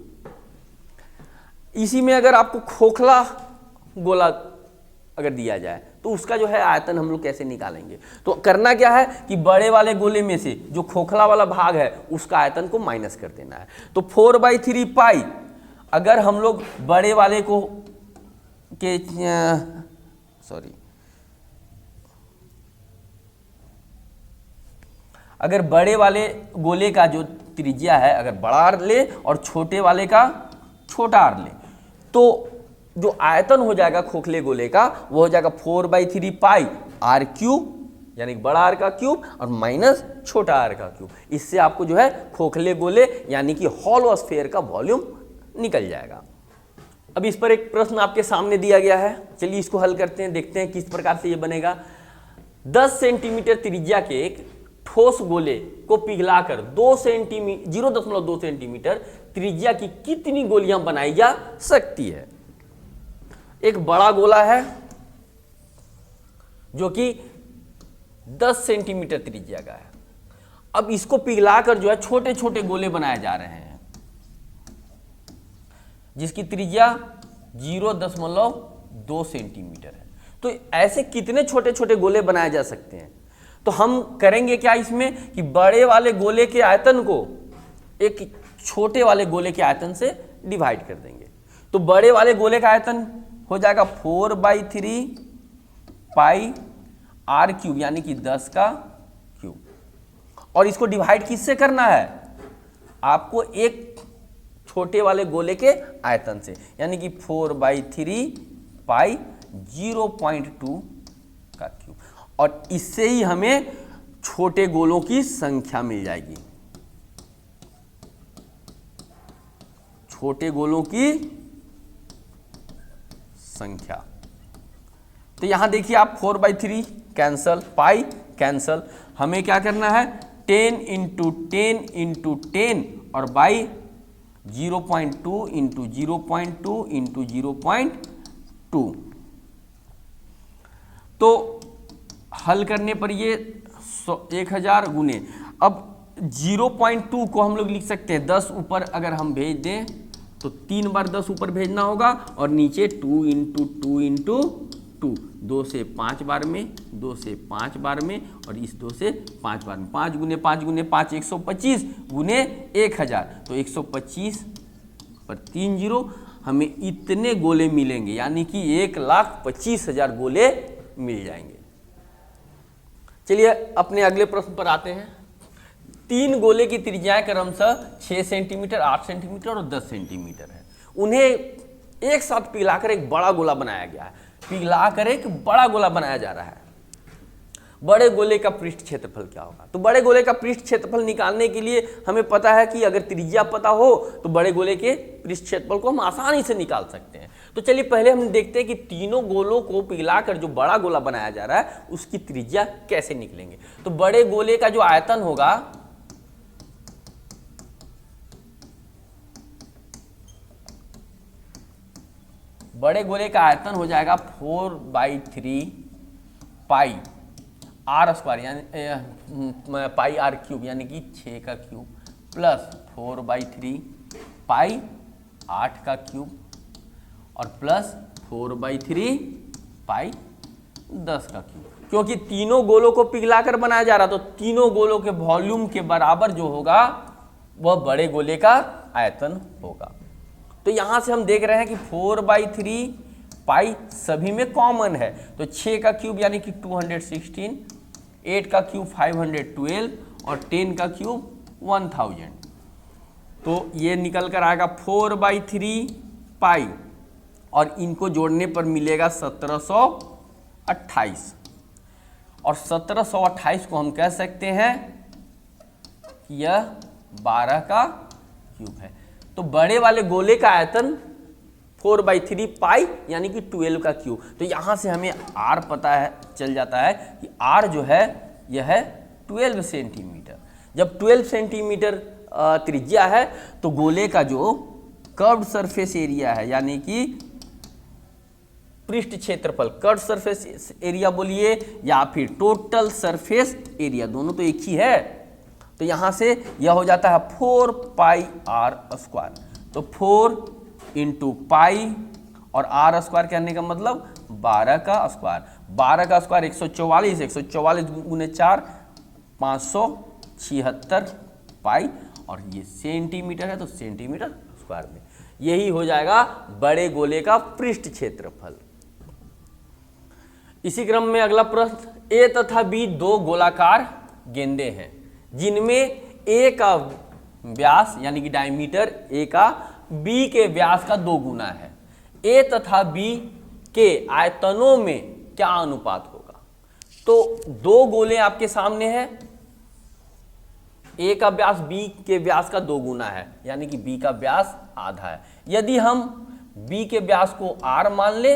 इसी में अगर आपको खोखला गोला अगर दिया जाए तो उसका जो है आयतन हम लोग कैसे निकालेंगे? तो करना क्या है कि बड़े वाले गोले में से जो खोखला वाला भाग है उसका आयतन को माइनस कर देना है। तो 4/3 पाई, अगर हम लोग बड़े वाले को अगर बड़े वाले गोले का जो त्रिज्या है अगर बड़ा आर ले और छोटे वाले का छोटा आर ले, तो जो आयतन हो जाएगा खोखले गोले का वो हो जाएगा 4/3 पाई आर क्यूब, यानी बड़ा आर का क्यूब और माइनस छोटा आर का क्यूब। इससे आपको जो है खोखले गोले यानी कि हॉलो स्फीयर का वॉल्यूम निकल जाएगा। अब इस पर एक प्रश्न आपके सामने दिया गया है, चलिए इसको हल करते हैं, देखते हैं किस प्रकार से ये बनेगा। 10 सेंटीमीटर त्रिज्या के एक ठोस गोले को पिघलाकर 0.2 सेंटीमीटर त्रिज्या की कितनी गोलियां बनाई जा सकती है? एक बड़ा गोला है जो कि 10 सेंटीमीटर त्रिज्या का है, अब इसको पिघलाकर जो है छोटे छोटे गोले बनाए जा रहे हैं जिसकी त्रिज्या 0.2 सेंटीमीटर है। तो ऐसे कितने छोटे छोटे गोले बनाए जा सकते हैं? तो हम करेंगे क्या इसमें कि बड़े वाले गोले के आयतन को एक छोटे वाले गोले के आयतन से डिवाइड कर देंगे। तो बड़े वाले गोले का आयतन हो जाएगा 4/3 पाई आर क्यूब, यानी कि 10 का क्यूब, और इसको डिवाइड किससे करना है? आपको एक छोटे वाले गोले के आयतन से, यानी कि 4/3 पाई 0.2 का क्यूब, और इससे ही हमें छोटे गोलों की संख्या मिल जाएगी, छोटे गोलों की संख्या। तो यहां देखिए आप 4/3 कैंसल, पाई कैंसल, हमें क्या करना है 10 × 10 × 10 और बाई 0.2 × 0.2 × 0.2। तो हल करने पर ये 1000 गुने, अब 0.2 को हम लोग लिख सकते हैं 10 ऊपर अगर हम भेज दें तो 3 बार 10 ऊपर भेजना होगा, और नीचे 2 × 2 × 2, 2 से 5 बार में, 2 से 5 बार में, और इस 2 से 5 बार में, 5 × 5 × 5 125 गुने 1000, तो 125 पर 3 0, हमें इतने गोले मिलेंगे, यानी कि 1,25,000 गोले मिल जाएंगे। चलिए अपने अगले प्रश्न पर आते हैं। 3 गोले की त्रिज्याएं क्रमशः 6 सेंटीमीटर, 8 सेंटीमीटर और 10 सेंटीमीटर है। उन्हें एक साथ पिघलाकर एक बड़ा गोला बनाया गया है, पिघलाकर एक बड़ा गोला बनाया जा रहा है। बड़े गोले का पृष्ठ क्षेत्रफल क्या होगा? तो बड़े गोले का पृष्ठ क्षेत्रफल निकालने के लिए हमें पता है कि अगर त्रिज्या पता हो तो बड़े गोले के पृष्ठ क्षेत्रफल को हम आसानी से निकाल सकते हैं। तो चलिए पहले हम देखते हैं कि तीनों गोलों को पिघलाकर जो बड़ा गोला बनाया जा रहा है उसकी त्रिज्या कैसे निकलेंगे। तो बड़े गोले का जो आयतन होगा बड़े गोले का आयतन हो जाएगा 4/3 पाई आर स्क्वायर यानी पाई आर क्यूब यानी कि 6 का क्यूब प्लस 4/3 पाई 8 का क्यूब और प्लस 4/3 पाई 10 का क्यूब। क्योंकि तीनों गोलों को पिघलाकर बनाया जा रहा तो तीनों गोलों के वॉल्यूम के बराबर जो होगा वह बड़े गोले का आयतन होगा। तो यहां से हम देख रहे हैं कि 4/3 पाई सभी में कॉमन है, तो 6 का क्यूब यानी कि 216, 8 का क्यूब 512 और 10 का क्यूब 1000। तो ये निकल कर आएगा 4/3 पाई और इनको जोड़ने पर मिलेगा 1728 और 1728 को हम कह सकते हैं कि यह 12 का क्यूब है। तो बड़े वाले गोले का आयतन 4/3 पाई यानी कि 12 का क्यूब। तो यहाँ से हमें R पता है चल जाता है कि R जो है यह है 12 सेंटीमीटर। जब 12 सेंटीमीटर त्रिज्या है तो गोले का जो कर्व्ड सरफेस एरिया है यानी कि पृष्ठ क्षेत्रफल, कर्व्ड सरफेस एरिया बोलिए या फिर टोटल सरफेस एरिया, दोनों तो एक ही है। तो यहां से यह हो जाता है 4 पाई आर स्क्वायर। तो 4 इंटू पाई और आर स्क्वायर कहने का मतलब 12 का स्क्वायर। 12 का स्क्वायर 144, 144 गुने 4 576 पाई और ये सेंटीमीटर है तो सेंटीमीटर स्क्वायर में। यही हो जाएगा बड़े गोले का पृष्ठ क्षेत्रफल। इसी क्रम में अगला प्रश्न, ए तथा बी दो गोलाकार गेंदे हैं जिनमें ए का व्यास यानी कि डायमीटर ए का बी के व्यास का 2 गुना है। ए तथा बी के आयतनों में क्या अनुपात होगा? तो दो गोले आपके सामने हैं, ए का व्यास बी के व्यास का 2 गुना है यानी कि बी का व्यास आधा है। यदि हम बी के व्यास को आर मान ले,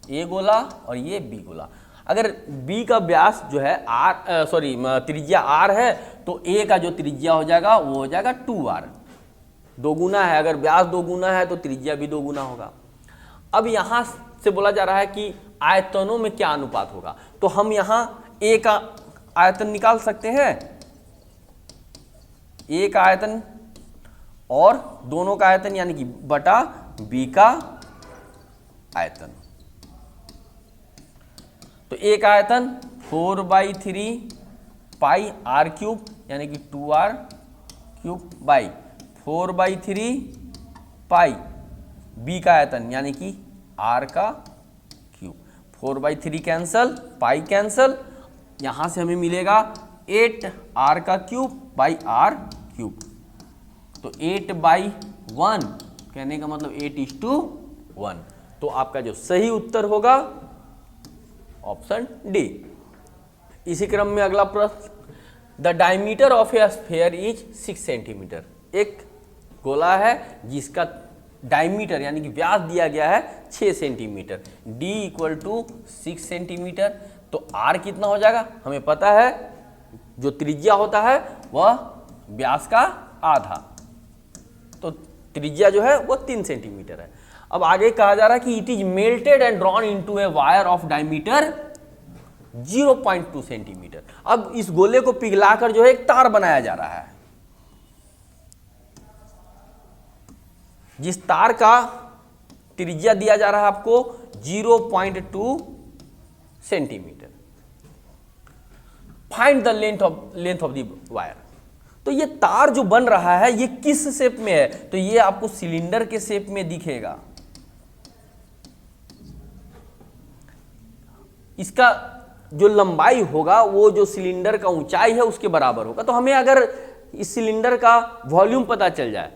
ए गोला और ये बी गोला, अगर बी का व्यास जो है त्रिज्या आर है तो ए का जो त्रिज्या हो जाएगा वो हो जाएगा 2r, 2 गुना है। अगर व्यास 2 गुना है तो त्रिज्या भी 2 गुना होगा। अब यहां से बोला जा रहा है कि आयतनों में क्या अनुपात होगा, तो हम यहां ए का आयतन निकाल सकते हैं, ए का आयतन और दोनों का आयतन यानी कि बटा बी का आयतन। तो ए का आयतन 4/3 पाई आर क्यूब यानी कि 2r cube by 4/3 pi B का आयतन यानी कि r का क्यूब। 4/3 कैंसल, पाई कैंसल, यहां से हमें मिलेगा 8r का क्यूब बाई r क्यूब। तो 8/1 कहने का मतलब 8:1। तो आपका जो सही उत्तर होगा ऑप्शन डी। इसी क्रम में अगला प्रश्न, the diameter of A sphere is 6 centimetre. एक गोला है जिसका डायमीटर यानी कि व्यास दिया गया है 6 सेंटीमीटर, d = 6 सेंटीमीटर। तो r कितना हो जाएगा? हमें पता है जो त्रिज्या होता है वह व्यास का आधा, तो त्रिज्या जो है वो 3 सेंटीमीटर है। अब आगे कहा जा रहा है कि it is melted and drawn into a wire of diameter 0.2 centimetre. अब इस गोले को पिघलाकर जो है एक तार बनाया जा रहा है, जिस तार का त्रिज्या दिया जा रहा है आपको 0.2 centimetre. Find the length of the wire. तो ये तार जो बन रहा है ये किस शेप में है? तो ये आपको सिलेंडर के शेप में दिखेगा। इसका जो लंबाई होगा वो जो सिलेंडर का ऊंचाई है उसके बराबर होगा। तो हमें अगर इस सिलेंडर का वॉल्यूम पता चल जाए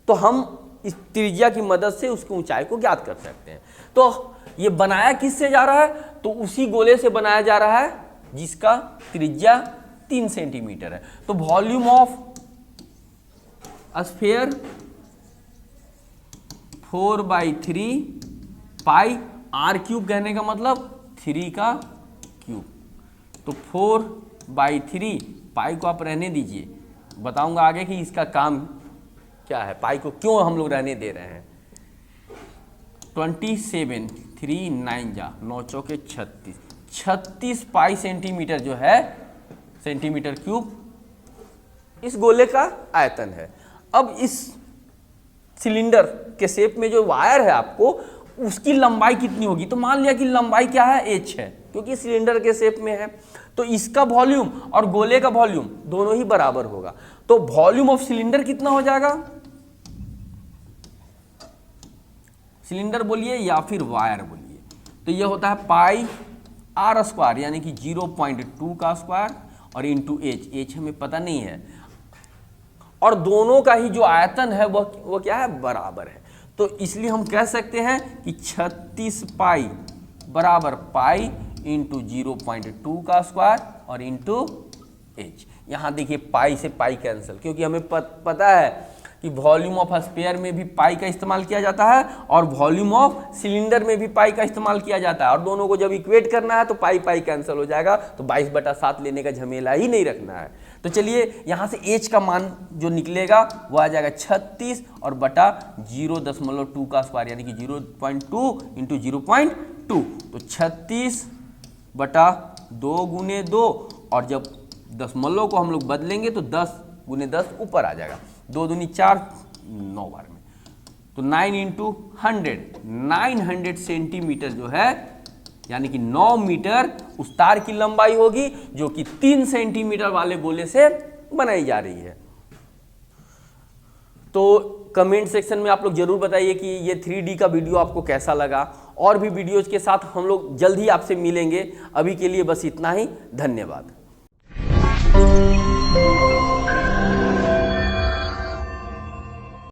तो हम इस त्रिज्या की मदद से उसकी ऊंचाई को ज्ञात कर सकते हैं। तो ये बनाया किससे जा रहा है? तो उसी गोले से बनाया जा रहा है जिसका त्रिज्या 3 सेंटीमीटर है। तो volume of sphere 4/3 pi, R cube कहने का मतलब 3 का क्यूब। तो 4/3 पाई को आप रहने दीजिए, बताऊंगा आगे कि इसका काम क्या है, पाई को क्यों हम लोग रहने दे रहे हैं। 27, 3 9 जा 9 चौके 36, 36 पाई सेंटीमीटर जो है सेंटीमीटर क्यूब इस गोले का आयतन है। अब इस सिलेंडर के शेप में जो वायर है आपको उसकी लंबाई कितनी होगी, तो मान लिया कि लंबाई क्या है h है, क्योंकि सिलेंडर के शेप में है, तो इसका वॉल्यूम और गोले का वॉल्यूम दोनों ही बराबर होगा। तो वॉल्यूम ऑफ सिलेंडर कितना हो जाएगा, सिलेंडर बोलिए या फिर वायर बोलिए, तो ये होता है पाई आर स्क्वायर यानी कि 0.2 का स्क्वायर और इंटू एच हमें पता नहीं है, और दोनों का ही जो आयतन है वो क्या है, बराबर है। तो इसलिए हम कह सकते हैं कि 36 पाई बराबर पाई इंटू 0.2 का स्क्वायर और इंटू एच। यहाँ देखिए पाई से पाई कैंसिल, क्योंकि हमें पता है कि वॉल्यूम ऑफ स्फीयर में भी पाई का इस्तेमाल किया जाता है और वॉल्यूम ऑफ सिलेंडर में भी पाई का इस्तेमाल किया जाता है, और दोनों को जब इक्वेट करना है तो पाई पाई कैंसिल हो जाएगा, तो 22/7 लेने का झमेला ही नहीं रखना है। तो चलिए यहाँ से एच का मान जो निकलेगा वो आ जाएगा 36 और बटा 0.2 का स्क्वायर यानी कि 0.2 इंटू 0.2, तो 36/2 गुने 2, और जब दशमलव को हम लोग बदलेंगे तो 10 गुने 10 ऊपर आ जाएगा, 2 दूनी 4 9 बार में, तो 9 इंटू 100 900 सेंटीमीटर जो है यानी कि 9 मीटर उस तार की लंबाई होगी जो कि 3 सेंटीमीटर वाले गोले से बनाई जा रही है। तो कमेंट सेक्शन में आप लोग जरूर बताइए कि ये 3D का वीडियो आपको कैसा लगा, और भी वीडियोज के साथ हम लोग जल्द ही आपसे मिलेंगे। अभी के लिए बस इतना ही, धन्यवाद।